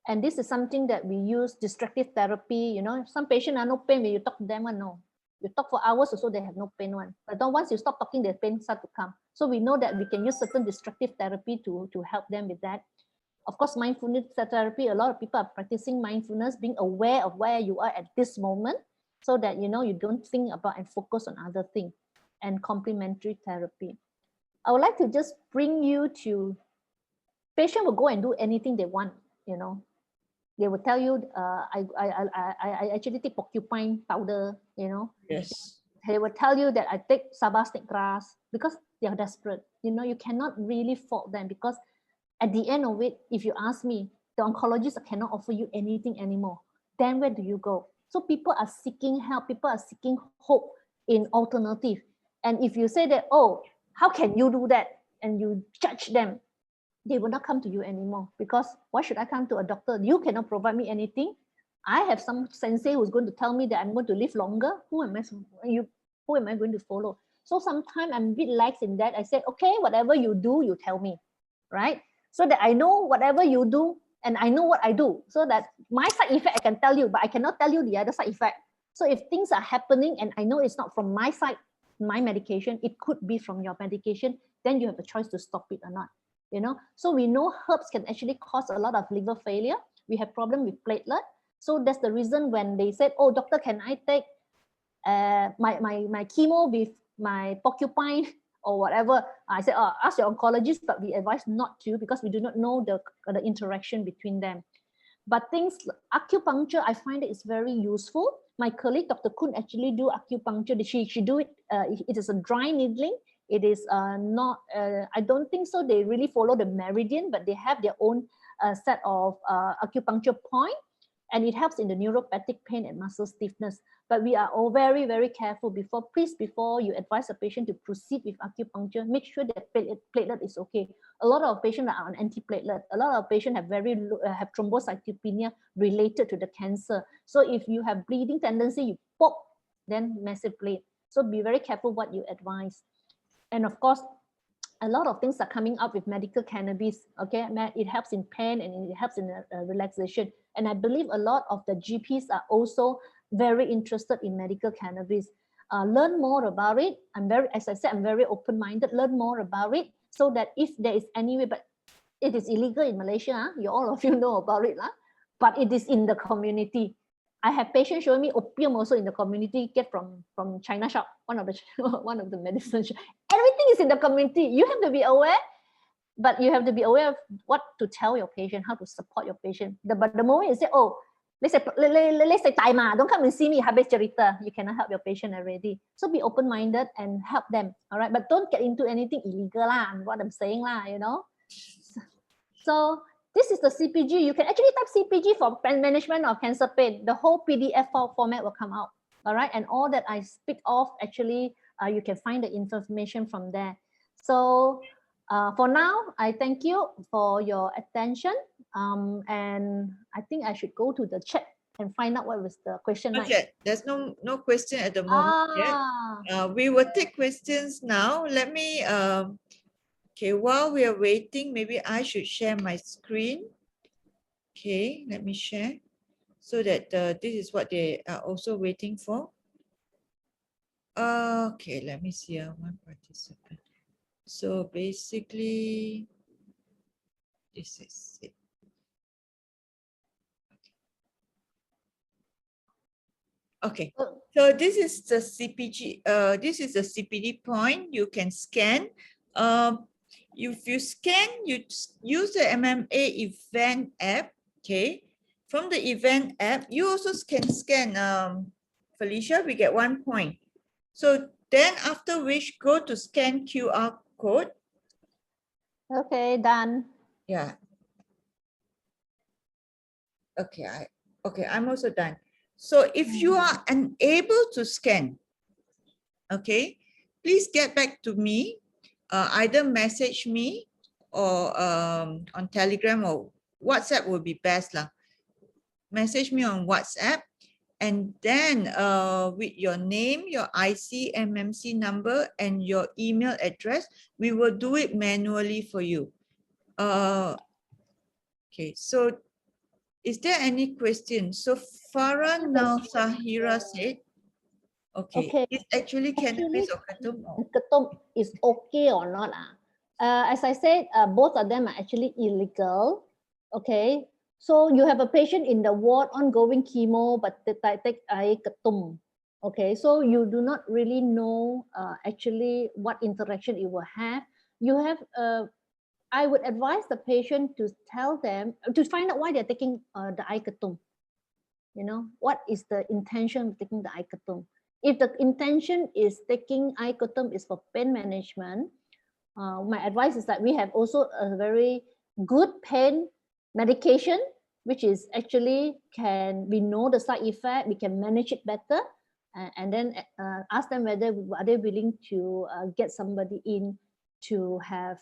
And this is something that we use distractive therapy. You know, some patients are no pain when you talk to them, no. You talk for hours also, they have no pain one. But then once you stop talking, the pain start to come. So we know that we can use certain distractive therapy to help them with that. Of course, mindfulness therapy, a lot of people are practicing mindfulness, being aware of where you are at this moment, so that, you know, you don't think about and focus on other things. And complementary therapy. I would like to just bring you to, patient will go and do anything they want, you know. They will tell you, I actually take porcupine powder, you know. Yes. They will tell you that I take Sabah snake grass, because they are desperate. You know, you cannot really fault them, because at the end of it, if you ask me, the oncologist cannot offer you anything anymore. Then where do you go? So people are seeking help. People are seeking hope in alternative. And if you say that, oh, how can you do that? And you judge them, they will not come to you anymore, because why should I come to a doctor? You cannot provide me anything. I have some sensei who's going to tell me that I'm going to live longer. Who am I going to follow? So sometimes I'm a bit lax in that. I said, okay, whatever you do, you tell me, right? So that I know whatever you do and I know what I do, so that my side effect I can tell you, but I cannot tell you the other side effect. So if things are happening and I know it's not from my side, my medication, it could be from your medication, then you have a choice to stop it or not. You know, so we know herbs can actually cause a lot of liver failure. We have problem with platelet. So that's the reason when they said, oh, doctor, can I take my chemo with my porcupine or whatever? I said, oh, ask your oncologist, but we advise not to, because we do not know the interaction between them. But things acupuncture, I find it is very useful. My colleague, Dr. Kun, actually do acupuncture. She do it, it is a dry needling. It is not, I don't think so they really follow the meridian, but they have their own set of acupuncture point, and it helps in the neuropathic pain and muscle stiffness. But we are all very, very careful before you advise a patient to proceed with acupuncture, make sure that platelet is okay. A lot of patients are on antiplatelet. A lot of patients have thrombocytopenia related to the cancer. So if you have bleeding tendency, you pop, then massive bleed. So be very careful what you advise. And of course, a lot of things are coming up with medical cannabis. Okay, it helps in pain and it helps in relaxation. And I believe a lot of the GPs are also very interested in medical cannabis. Learn more about it. As I said, I'm very open-minded. Learn more about it, so that if there is any way, but it is illegal in Malaysia. All of you know about it, but it is in the community. I have patients showing me opium also in the community, get from China shop, one of the medicine shop. Everything is in the community. You have to be aware, but you have to be aware of what to tell your patient, how to support your patient. But the moment you say, oh, let's say Taima, don't come and see me, habis cerita, you cannot help your patient already. So be open-minded and help them, all right? But don't get into anything illegal, what I'm saying, you know? So this is the CPG. You can actually type CPG for management of cancer pain. The whole PDF file format will come out, all right? And all that I speak of, actually, you can find the information from there. So for now, I thank you for your attention. And I think I should go to the chat and find out what was the question. Okay, there's no question at the moment yet. We will take questions now. Let me, okay, while we are waiting, maybe I should share my screen. Okay, let me share so that this is what they are also waiting for. Okay, let me see. One participant. So basically, this is it. Okay. So this is the CPG. This is the CPD point. You can scan. If you scan, you use the MMA event app. Okay. From the event app, you also can scan. Felicia, we get 1 point. So then after which go to scan QR code. Okay, done. Yeah. Okay, I'm also done. So if you are unable to scan, okay, please get back to me, either message me or on Telegram or WhatsApp will be best lah. Message me on WhatsApp, and then with your name, your IC, MMC number, and your email address, we will do it manually for you. Okay, so is there any question? So Farah now Sahira said, okay, it's actually cannabis or ketum? Ketum is okay or not? As I said, both of them are actually illegal. Okay, so you have a patient in the ward ongoing chemo, but they take ketum. Okay, so you do not really know actually what interaction it will have. You have I would advise the patient to tell them to find out why they're taking the ketum. You know, what is the intention of taking the ketum? If the intention is taking ketum is for pain management, my advice is that we have also a very good pain medication, which is actually we know the side effect, we can manage it better, and then ask them whether are they willing to get somebody in to have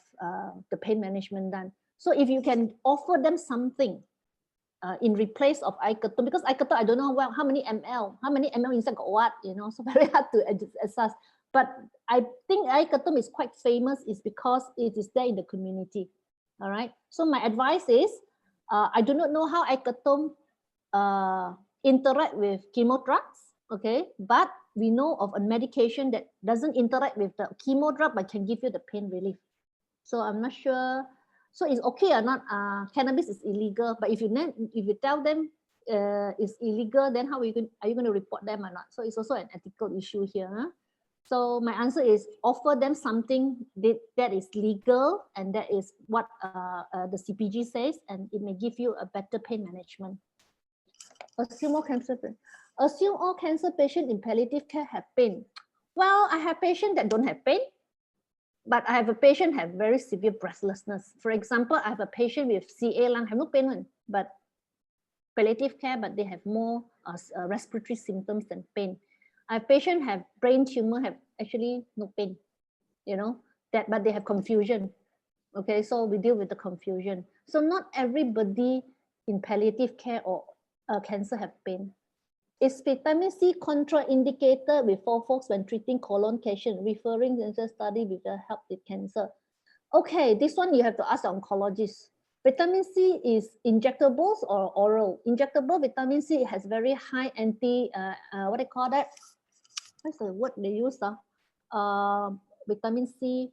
the pain management done. So if you can offer them something in replace of ketum, because ketum I don't know how many ml inside got what, you know, so very hard to assess. But I think ketum is quite famous is because it is there in the community. All right. So my advice is, I do not know how ketum interact with chemo drugs. Okay, but we know of a medication that doesn't interact with the chemo drug but can give you the pain relief. So I'm not sure. So it's okay or not? Cannabis is illegal, but if you tell them it's illegal, then how are you going to report them or not? So it's also an ethical issue here. Huh? So my answer is offer them something that is legal, and that is what the CPG says, and it may give you a better pain management. Assume all cancer patients in palliative care have pain. Well, I have patients that don't have pain, but I have a patient have very severe breathlessness. For example, I have a patient with CA lung, have no pain, but palliative care, but they have more respiratory symptoms than pain. I have patient have brain tumor, have actually no pain, you know, but they have confusion. Okay, so we deal with the confusion. So not everybody in palliative care or cancer have pain. Is vitamin C contraindicated with folks when treating colon cancer, referring to the study with the help with cancer? Okay, this one you have to ask the oncologist. Vitamin C is injectables or oral? Injectable vitamin C has very high what they call that? What's the word they use? Vitamin C,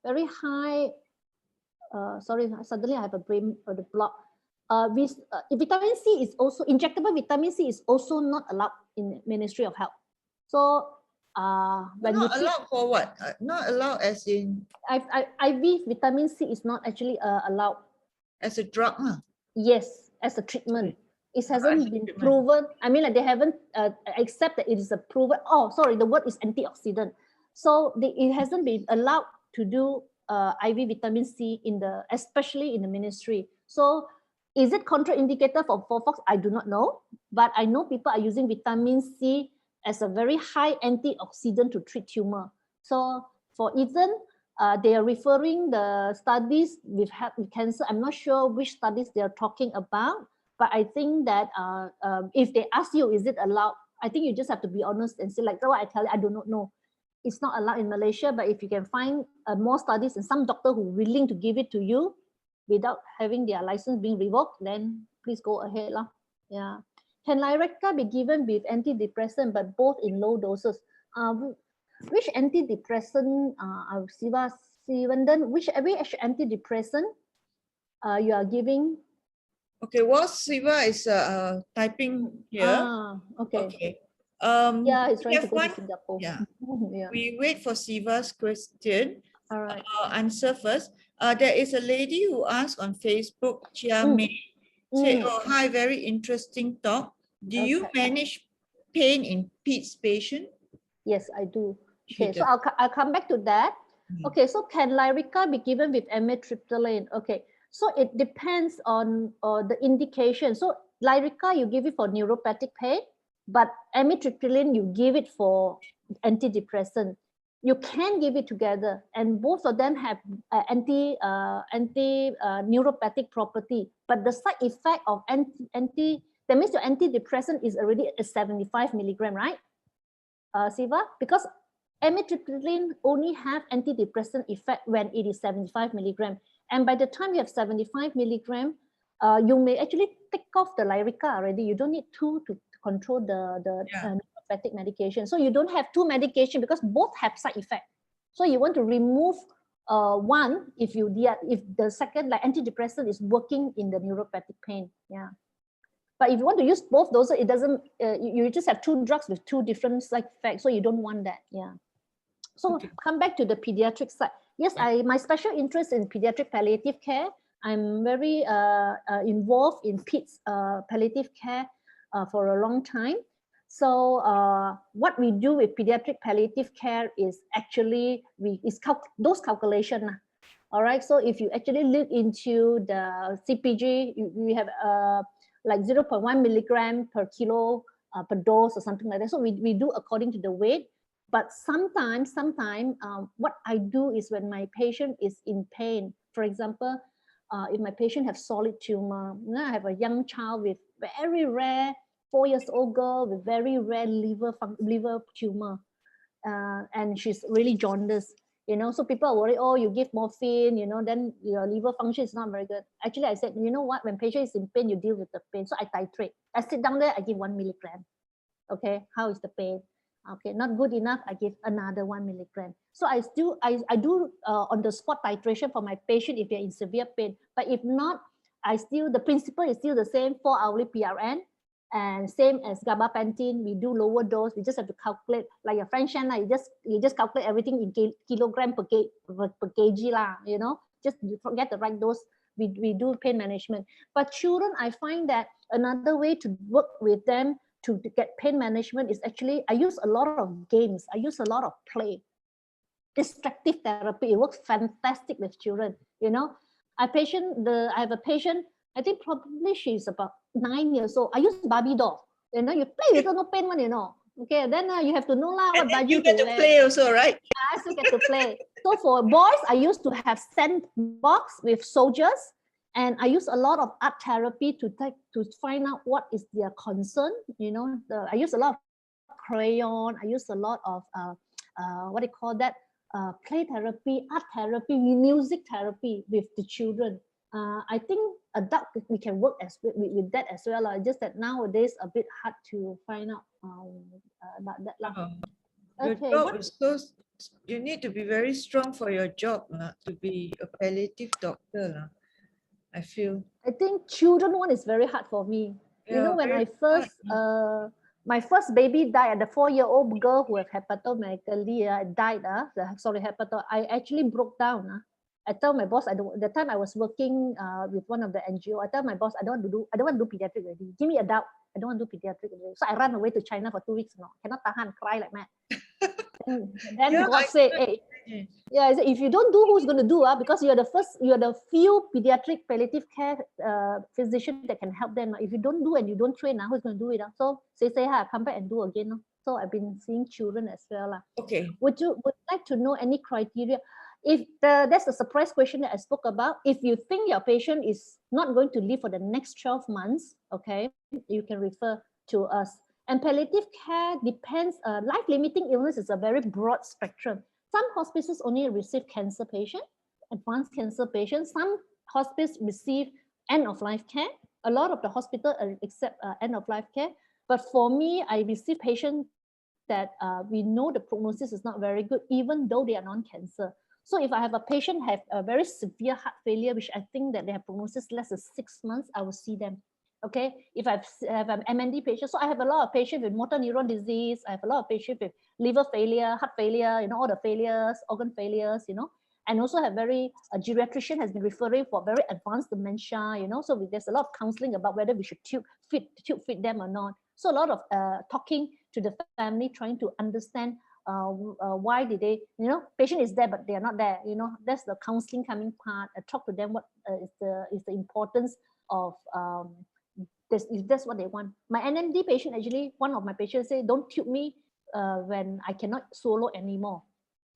very high. Sorry, suddenly I have a brain the block. Vitamin C is also injectable. Vitamin C is also not allowed in Ministry of Health. So when not allowed for what? Not allowed as in IV vitamin C is not actually allowed as a drug, huh? Yes, as a treatment. It hasn't been proven. I mean, like they haven't accept that it is a proven. Oh, sorry, the word is antioxidant. So it hasn't been allowed to do IV vitamin C especially in the ministry. So is it contraindicated for folks? I do not know, but I know people are using vitamin C as a very high antioxidant to treat tumor. So for Ethan, they are referring the studies with cancer. I'm not sure which studies they are talking about, but I think that if they ask you, is it allowed? I think you just have to be honest and say, like, what I tell you, I do not know. It's not allowed in Malaysia, but if you can find more studies and some doctor who are willing to give it to you without having their license being revoked, then please go ahead lah. Yeah. can Lyrica be given with antidepressant, but both in low doses? Which antidepressant, Siva, Sivandan, which antidepressant you are giving? Okay, while Siva is typing here. Okay. Okay. Yeah, he's we trying to have go one. to Singapore. Yeah. Yeah. We wait for Siva's question. All right. Answer first. There is a lady who asked on Facebook, Chia Mm. Mei, say, Mm. oh, hi, very interesting talk. Do you Okay. manage pain in PEDS patient? Yes, I do. She Okay, so does. I'll come back to that. Okay, so can Lyrica be given with amitriptyline? Okay, so it depends on the indication. So Lyrica, you give it for neuropathic pain, but amitriptyline, you give it for antidepressant. You can give it together, and both of them have neuropathic property. But the side effect of that means your antidepressant is already a 75 milligram, right? Siva, because amitriptyline only have antidepressant effect when it is 75 milligram. And by the time you have 75 milligram, you may actually take off the Lyrica already. You don't need two to control the neuropathic medication. So you don't have two medication because both have side effect. So you want to remove one if the second, like antidepressant, is working in the neuropathic pain. Yeah. But if you want to use both those, it doesn't, you just have two drugs with two different side effects. So you don't want that. Yeah. So Okay. come back to the pediatric side. Yes, my special interest in pediatric palliative care. I'm very involved in PEDS palliative care for a long time. So what we do with pediatric palliative care is actually those calculations. All right. So if you actually look into the CPG, we have like 0.1 milligram per kilo per dose or something like that. So we do according to the weight. But sometimes what I do is when my patient is in pain, for example, if my patient has solid tumor, I have a young child with very rare 4-year-old girl with very rare liver tumor, and she's really jaundiced. So people are worried, oh, you give morphine, then your liver function is not very good. Actually, I said, you know what, when patient is in pain, you deal with the pain. So I titrate. I sit down there, I give 1 milligram. Okay, how is the pain? Okay, not good enough, I give another 1 milligram. So I do on the spot titration for my patient if they're in severe pain. But if not, the principle is still the same, 4-hourly PRN. And same as gabapentin, we do lower dose. We just have to calculate, like your French Shan, you just calculate everything in kilogram per kg lah. Just get the right dose. We do pain management. But children, I find that another way to work with them to get pain management is actually, I use a lot of games. I use a lot of play. Distractive therapy, it works fantastic with children. I have a patient, I think probably she's about 9 years old. I use Barbie doll. You play with her, no pain one, Okay, then you have to know what Barbie you get to play also, right? I also get to play. So for boys, I used to have sandbox with soldiers, and I use a lot of art therapy to find out what is their concern. I use a lot of crayon. I use a lot of what do you call that? Play therapy, art therapy, music therapy with the children. I think adult we can work with that as well. Just that nowadays a bit hard to find out about that. Your job is you need to be very strong for your job to be a palliative doctor. I feel. I think children one is very hard for me. When I first my first baby died, the 4-year-old girl who have hepatomegaly died. I actually broke down. I tell my boss, the time I was working with one of the NGO, I tell my boss, I don't want to do pediatric already. Give me adult. I don't want to do pediatric already. So I ran away to China for 2 weeks. Cannot tahan, cry like mad. Then God said, hey, if you don't do, who's going to do? Because you're the few pediatric palliative care physician that can help them. If you don't do and you don't train, who's going to do it? So say, come back and do again. So I've been seeing children as well. Okay. Would you like to know any criteria? If that's a surprise question that I spoke about. If you think your patient is not going to live for the next 12 months, okay, you can refer to us. And palliative care depends, life-limiting illness is a very broad spectrum. Some hospices only receive cancer patients, advanced cancer patients. Some hospices receive end-of-life care. A lot of the hospital accept end of life care, but for me, I receive patients that we know the prognosis is not very good, even though they are non-cancer. So if I have a patient have a very severe heart failure, which I think that they have prognosis less than 6 months, I will see them. Okay, if I have an MND patient, so I have a lot of patients with motor neuron disease, I have a lot of patients with liver failure, heart failure, you know, all the failures, organ failures, you know, and also have very, a geriatrician has been referring for very advanced dementia, you know, so there's a lot of counseling about whether we should tube feed them or not. So a lot of talking to the family, trying to understand why did they, you know, patient is there, but they are not there, you know, that's the counseling coming part. Talk to them what is the importance of this, if that's what they want. My NMD patient, actually, one of my patients say, don't tube me when I cannot swallow anymore.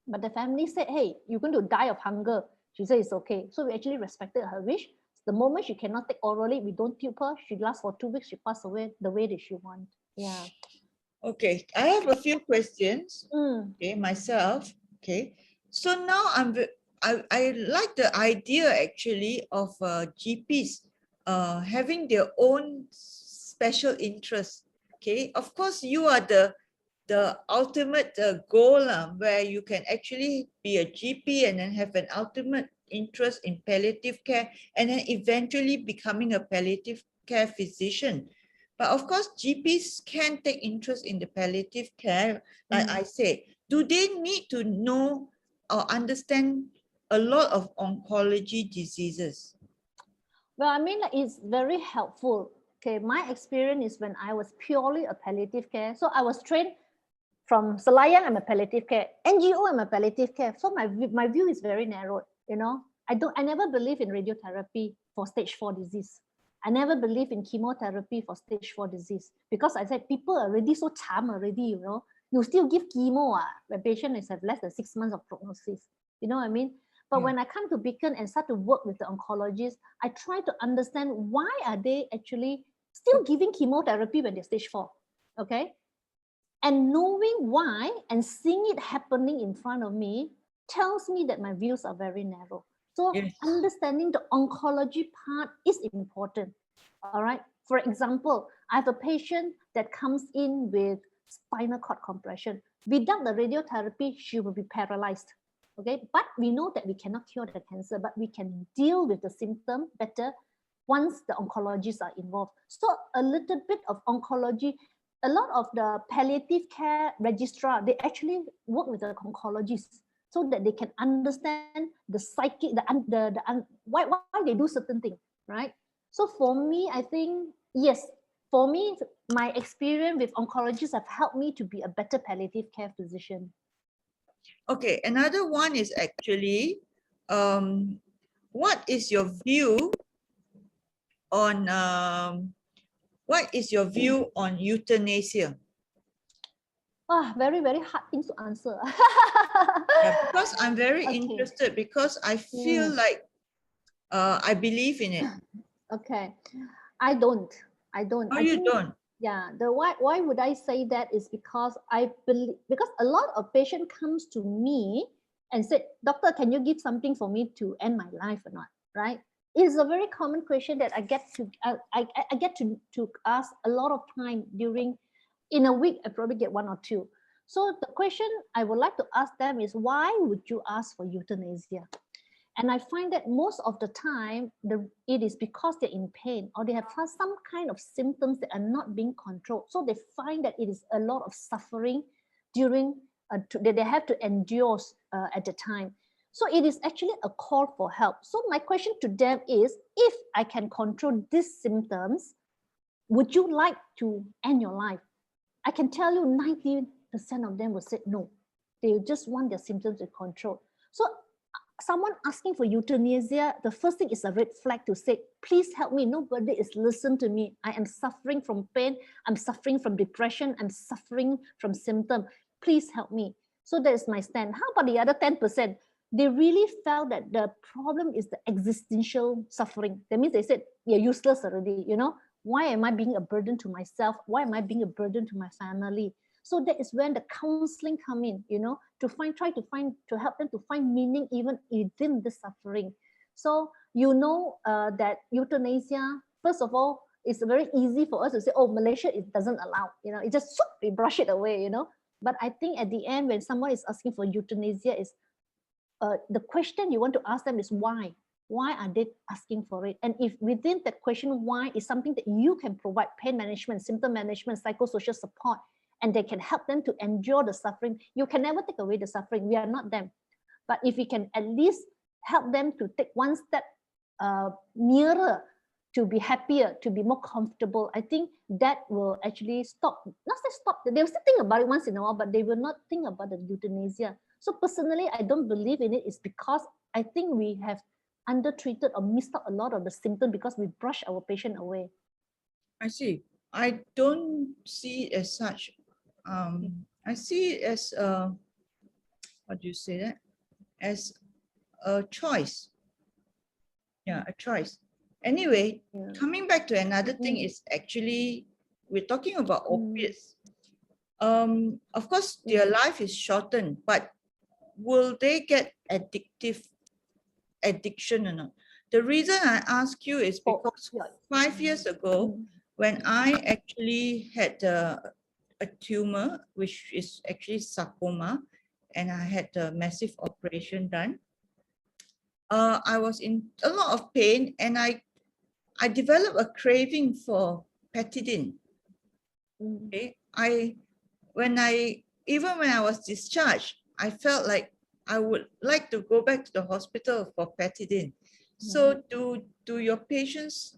But the family said, hey, you're going to die of hunger. She said it's okay. So we actually respected her wish. The moment she cannot take orally, we don't tube her. She lasts for 2 weeks. She passed away the way that she want. Yeah. Okay, I have a few questions. Mm. Okay, myself. Okay, so now I like the idea actually of GPs having their own special interests. Okay, of course you are the ultimate goal where you can actually be a GP and then have an ultimate interest in palliative care and then eventually becoming a palliative care physician. But of course, GPs can take interest in the palliative care. Like I say, do they need to know or understand a lot of oncology diseases? Well, I mean, like, it's very helpful. Okay, my experience is when I was purely a palliative care. So I was trained from Selayang, I'm a palliative care. NGO, I'm a palliative care. So my view is very narrow. You know, I never believe in radiotherapy for stage 4 disease. I never believe in chemotherapy for stage 4 disease because I said people are already so charmed already. You know, you still give chemo when patient is have less than 6 months of prognosis. You know what I mean? But when I come to Beacon and start to work with the oncologists, I try to understand why are they actually still giving chemotherapy when they're stage 4. Okay. And knowing why and seeing it happening in front of me tells me that my views are very narrow. So Yes. understanding the oncology part is important. All right. For example, I have a patient that comes in with spinal cord compression. Without the radiotherapy, she will be paralyzed. Okay. But we know that we cannot cure the cancer, but we can deal with the symptom better once the oncologists are involved. So a little bit of oncology, a lot of the palliative care registrar, they actually work with the oncologists so that they can understand the psychic, why they do certain things, right? So for me, I think, yes, for me, my experience with oncologists have helped me to be a better palliative care physician. Okay, another one is actually, what is your view on euthanasia? Very, very hard things to answer. Yeah, because I'm very Okay. interested because I feel like I believe in it. Okay, I don't. Oh, I you think, don't? yeah. The why would I say that is because I believe, because a lot of patient comes to me and said, doctor, can you give something for me to end my life or not? Right? It's a very common question that I get to I get to ask a lot of time during, in a week I probably get 1 or 2. So the question I would like to ask them is, why would you ask for euthanasia? And I find that most of the time, it is because they're in pain or they have some kind of symptoms that are not being controlled. So they find that it is a lot of suffering during that they have to endure at the time. So it is actually a call for help. So my question to them is, if I can control these symptoms, would you like to end your life? I can tell you 90% of them will say no. They just want their symptoms to control. So someone asking for euthanasia, the first thing is a red flag to say, please help me. Nobody is listening to me. I am suffering from pain. I'm suffering from depression. I'm suffering from symptoms. Please help me. So that is my stand. How about the other 10%? They really felt that the problem is the existential suffering. That means they said, you're useless already. You know, why am I being a burden to myself? Why am I being a burden to my family? So that is when the counseling come in, you know, to help them to find meaning even within the suffering. So you know that euthanasia first of all, it's very easy for us to say, oh, Malaysia, it doesn't allow, it just, we brush it away, But I think at the end, when someone is asking for euthanasia, is the question you want to ask them is why? Why are they asking for it? And if within that question, why is something that you can provide pain management, symptom management, psychosocial support, and they can help them to endure the suffering. You can never take away the suffering. We are not them. But if we can at least help them to take one step nearer to be happier, to be more comfortable, I think that will actually stop. Not say stop, they'll still think about it once in a while, but they will not think about the euthanasia. So personally, I don't believe in it. It's because I think we have undertreated or missed out a lot of the symptoms because we brush our patient away. I see. I don't see it as such. I see it as what do you say that? As a choice. Yeah, a choice. Anyway, coming back to another thing is actually we're talking about opiates. Of course, their life is shortened, but will they get addiction or not? The reason I ask you is because 5 years ago, when I actually had a tumor, which is actually sarcoma, and I had a massive operation done, I was in a lot of pain, and I developed a craving for Petidin. Okay, even when I was discharged, I felt like I would like to go back to the hospital for Petidin. So do your patients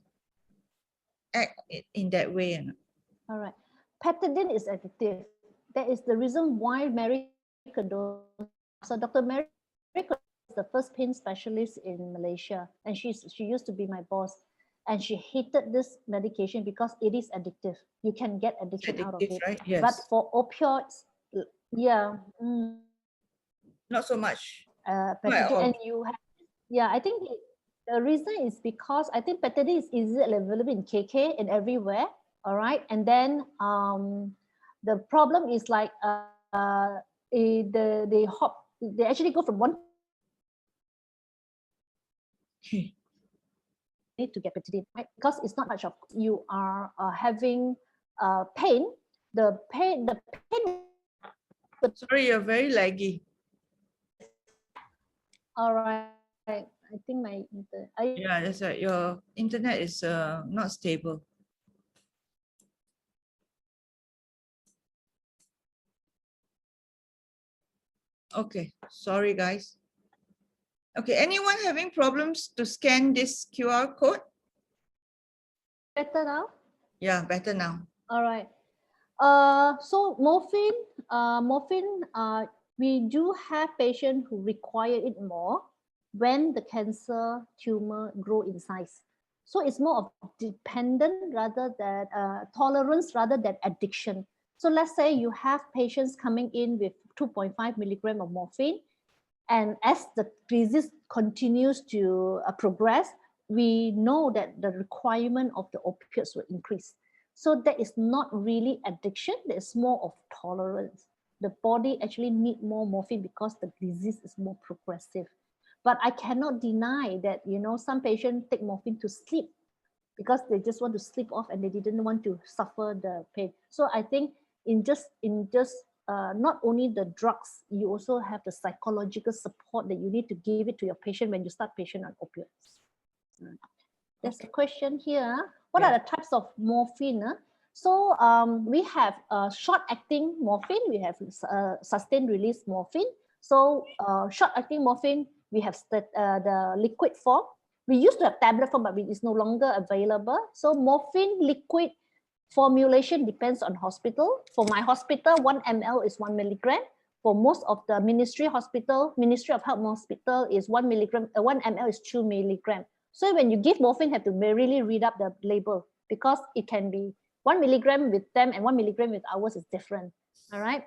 act in that way? All right. Petidin is addictive. That is the reason why Mary Cardoso, so Dr. Mary Cardoso is the first pain specialist in Malaysia, and she used to be my boss, and she hated this medication because it is addictive. You can get addiction out of it. Right? Yes. But for opioids, not so much. Petidin, and you have, I think the reason is because I think Petidin is easily available in KK and everywhere. All right, and then the problem is like they actually go from one need to get Petidin, right? Because it's not much of you are having pain. The pain. Sorry, you're very laggy. All right, I think my yeah, that's right. Your internet is not stable. Okay, sorry guys. Okay, anyone having problems to scan this QR code? Better now? Yeah, better now. All right. So morphine, we do have patients who require it more when the cancer tumor grow in size. So it's more of dependent rather than tolerance rather than addiction. So let's say you have patients coming in with 2.5 milligram of morphine, and as the disease continues to progress, we know that the requirement of the opiates will increase. So that is not really addiction, it's more of tolerance. The body actually need more morphine because the disease is more progressive. But I cannot deny that, some patients take morphine to sleep because they just want to sleep off and they didn't want to suffer the pain. So I think in just not only the drugs, you also have the psychological support that you need to give it to your patient when you start patient on opioids. There's a question here. What are the types of morphine? So we have short-acting morphine. We have sustained-release morphine. So short-acting morphine, we have the liquid form. We used to have tablet form, but it is no longer available. So morphine liquid formulation depends on hospital. For my hospital, 1 ml is 1 milligram. For most of the Ministry of Health hospital is 1 milligram. 1 ml is 2 milligram. So when you give morphine, you have to really read up the label because it can be 1 milligram with them and 1 milligram with ours is different. All right.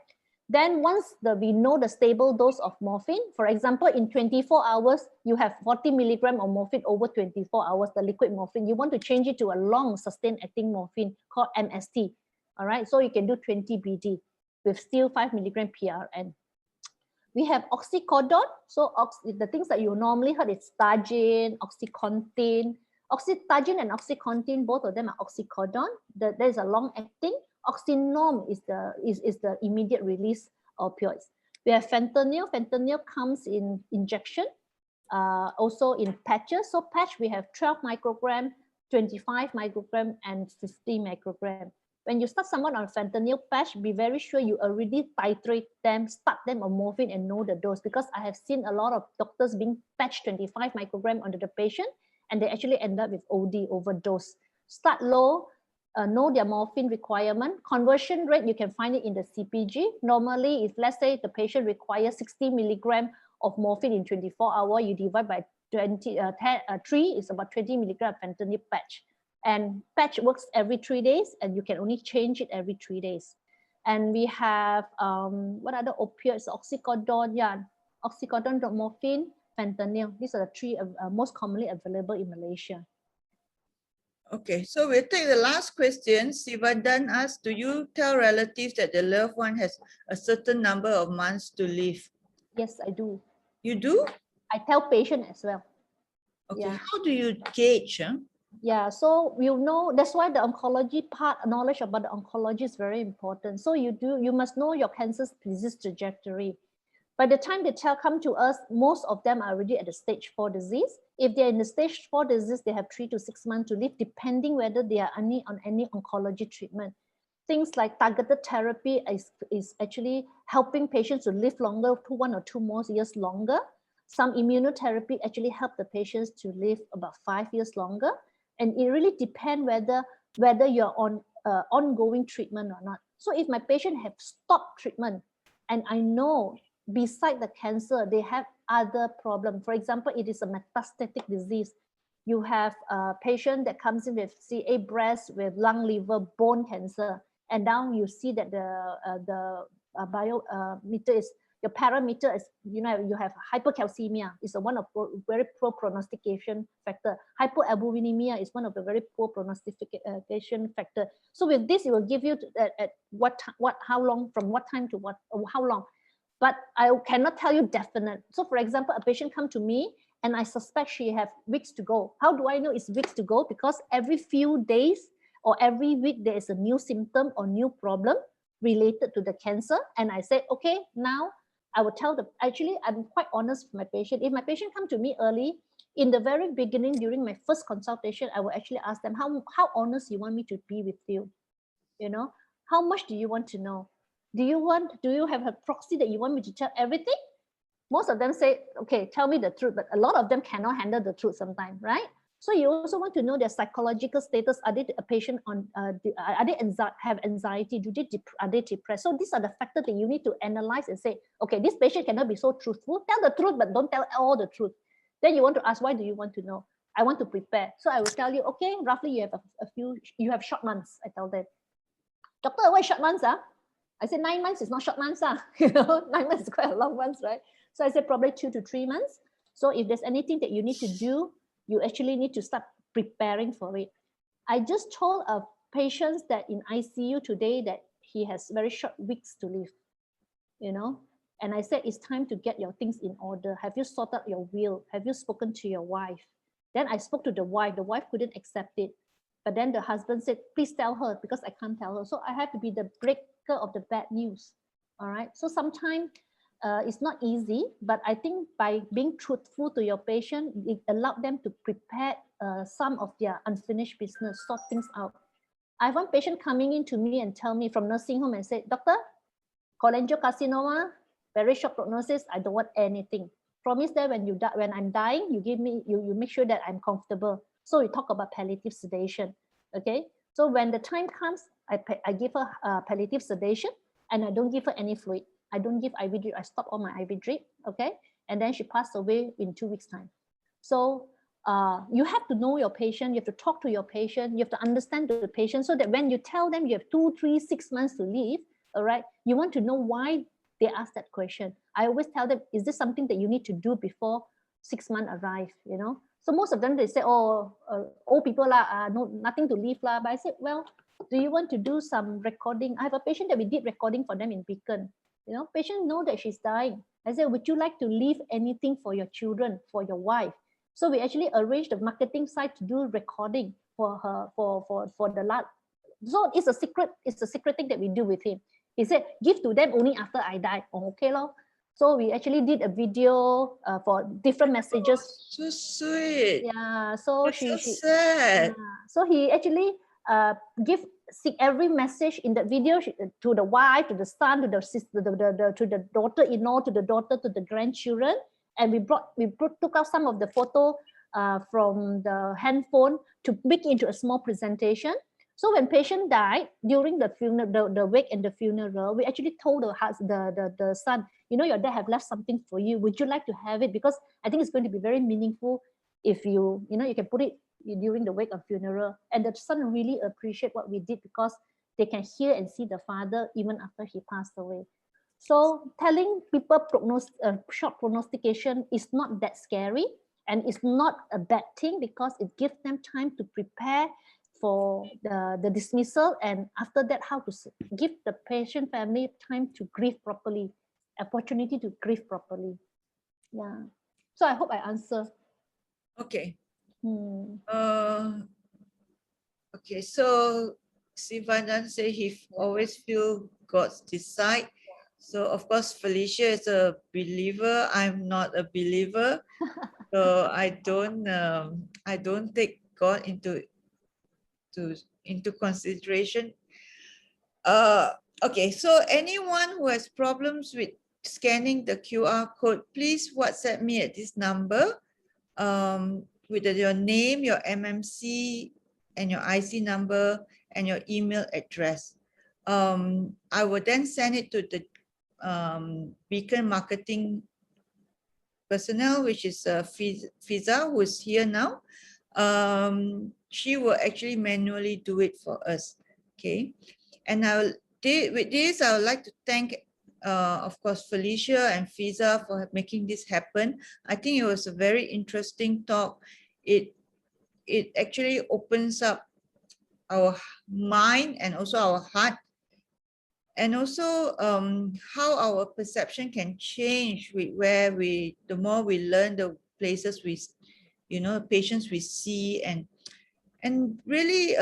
Then once we know the stable dose of morphine, for example, in 24 hours, you have 40 milligram of morphine over 24 hours, the liquid morphine. You want to change it to a long sustained acting morphine called MST. All right. So you can do 20 BD with still 5 milligram PRN. We have oxycodone. So the things that you normally heard is Stargin, OxyContin, Oxytagin and Oxycontin, both of them are oxycodone. There's a long-acting. Oxynorm is the immediate release opioids. We have fentanyl. Fentanyl comes in injection, also in patches. So patch, we have 12 microgram, 25 microgram, and 50 microgram. When you start someone on fentanyl patch, be very sure you already titrate them, start them on morphine and know the dose, because I have seen a lot of doctors being patched 25 microgram onto the patient and they actually end up with OD, overdose. Start low, know their morphine requirement. Conversion rate, you can find it in the CPG. Normally, if let's say the patient requires 60 milligram of morphine in 24 hours, you divide by 3 is about 20 milligram fentanyl patch. And patch works every 3 days, and you can only change it every 3 days. And we have, what other opioids? Oxycodone, yeah, oxycodone, morphine, fentanyl. These are the 3 most commonly available in Malaysia. Okay, so we'll take the last question. Sivadan asks, do you tell relatives that the loved one has a certain number of months to live? Yes, I do. You do? I tell patient as well. Okay, Yeah. how do you gauge? Huh? Yeah, so we'll know, that's why the oncology part, knowledge about the oncology is very important. So you must know your cancer's disease trajectory. By the time they come to us, most of them are already at the stage 4 disease. If they're in the stage 4 disease, they have 3 to 6 months to live, depending whether they are on any oncology treatment. Things like targeted therapy is actually helping patients to live longer, 1 or 2 more years longer. Some immunotherapy actually help the patients to live about 5 years longer. And it really depends whether you're on ongoing treatment or not. So if my patient have stopped treatment and I know beside the cancer, they have other problems. For example, it is a metastatic disease. You have a patient that comes in with CA breast, with lung, liver, bone cancer. And now you see that the biometer is, your parameter is, you have hypercalcemia. It's one of very poor prognostication factor. Hypoalbuminemia is one of the very poor prognostication factor. So with this, it will give you at how long, from what time to how long. But I cannot tell you definite. So for example, a patient come to me and I suspect she have weeks to go. How do I know it's weeks to go? Because every few days or every week, there is a new symptom or new problem related to the cancer. And I say, okay, now I will tell actually, I'm quite honest with my patient. If my patient come to me early, in the very beginning, during my first consultation, I will actually ask them, how honest you want me to be with you? You know, how much do you want to know? Do you have a proxy that you want me to tell everything? Most of them say, okay, tell me the truth, but a lot of them cannot handle the truth sometimes, right? So you also want to know their psychological status. Are they a patient on, are they have anxiety? Are they depressed? So these are the factors that you need to analyze and say, okay, this patient cannot be so truthful. Tell the truth, but don't tell all the truth. Then you want to ask, why do you want to know? I want to prepare. So I will tell you, okay, roughly you have you have short months. I tell them, doctor, why short months? I said 9 months is not short months. 9 months is quite a long months, right? So I said probably 2 to 3 months. So if there's anything that you need to do, you actually need to start preparing for it. I just told a patient that in ICU today that he has very short weeks to live, and I said, it's time to get your things in order. Have you sorted your will? Have you spoken to your wife? Then I spoke to the wife. The wife couldn't accept it. But then the husband said, please tell her, because I can't tell her. So I have to be the breaker of the bad news. All right. So sometimes it's not easy, but I think by being truthful to your patient, it allowed them to prepare some of their unfinished business, sort things out. I have one patient coming in to me and tell me from nursing home and say, doctor, cholangiocarcinoma, very short prognosis. I don't want anything. Promise that when I'm dying, you give me, you make sure that I'm comfortable. So we talk about palliative sedation. Okay. So when the time comes, I give her palliative sedation, and I don't give her any fluid. I don't give IV drip. I stop all my IV drip. Okay. And then she passed away in 2 weeks' time. So you have to know your patient. You have to talk to your patient. You have to understand the patient, so that when you tell them you have 2, 3, 6 months to live, all right, you want to know why they ask that question. I always tell them, is this something that you need to do before 6 months arrive? So most of them, they say, oh, old people no, nothing to live lah. But I said, well, do you want to do some recording? I have a patient that we did recording for them in Beacon. Patient know that she's dying. I said, would you like to leave anything for your children, for your wife? So we actually arranged the marketing side to do recording for her for the last. So it's a secret thing that we do with him. He said, give to them only after I die. Oh, okay, lor. So we actually did a video for different messages. So sweet. Yeah. So That's she so sad. so he actually give every message in the video to the wife, to the son, to the sister, to the daughter-in-law, to the daughter, to the grandchildren, and we took out some of the photo from the handphone to make it into a small presentation. So when patient died during the funeral, the wake and the funeral, we actually told the son, you know, your dad have left something for you. Would you like to have it? Because I think it's going to be very meaningful if you can put it during the wake and funeral. And the son really appreciate what we did because they can hear and see the father even after he passed away. So telling people short prognostication is not that scary, and it's not a bad thing because it gives them time to prepare for the dismissal, and after that how to give the patient family time to grieve properly, opportunity to grieve properly. Yeah. So I hope I answer. Okay. Hmm. Okay, so Sivanan say he always feel God's decide. So of course Felicia is a believer. I'm not a believer. So I don't take God into consideration. Okay, so anyone who has problems with scanning the QR code, please WhatsApp me at this number with your name, your MMC, and your IC number and your email address. I will then send it to the Beacon marketing personnel, which is Fiza, who is here now. She will actually manually do it for us. Okay, and with this, I would like to thank, of course, Felicia and Fiza for making this happen. I think it was a very interesting talk. It actually opens up our mind and also our heart, and also how our perception can change with the more we learn, the places we, patients we see, and really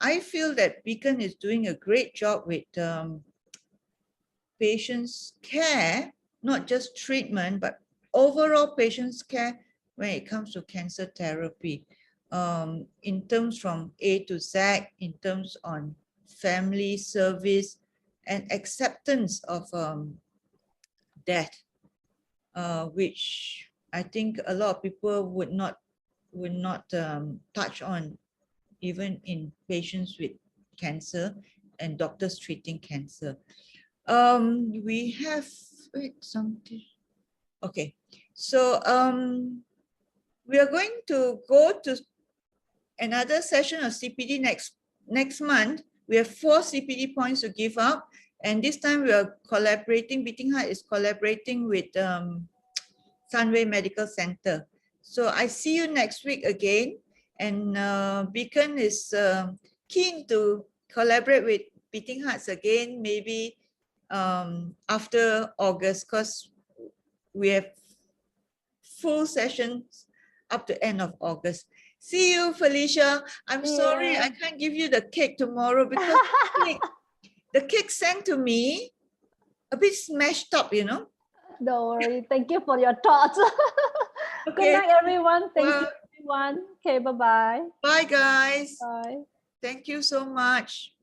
I feel that Beacon is doing a great job with patients care, not just treatment, but overall patients care when it comes to cancer therapy, in terms from A to Z, in terms on family service and acceptance of death, which I think a lot of people would not touch on, even in patients with cancer and doctors treating cancer. We have something. Okay, so we are going to go to another session of CPD next month. We have 4 CPD points to give out, and this time we are collaborating. Beating Heart is collaborating with Sunway Medical Center. So I see you next week again, and Beacon is keen to collaborate with Beating Hearts again, maybe after August, because we have full sessions up to end of August. See you, Felicia. I'm sorry I can't give you the cake tomorrow because the cake sent to me a bit smashed up, you know. Don't worry. Thank you for your thoughts. Okay. Good night, everyone. Thank you, everyone. Okay, bye-bye. Bye, guys. Bye. Thank you so much.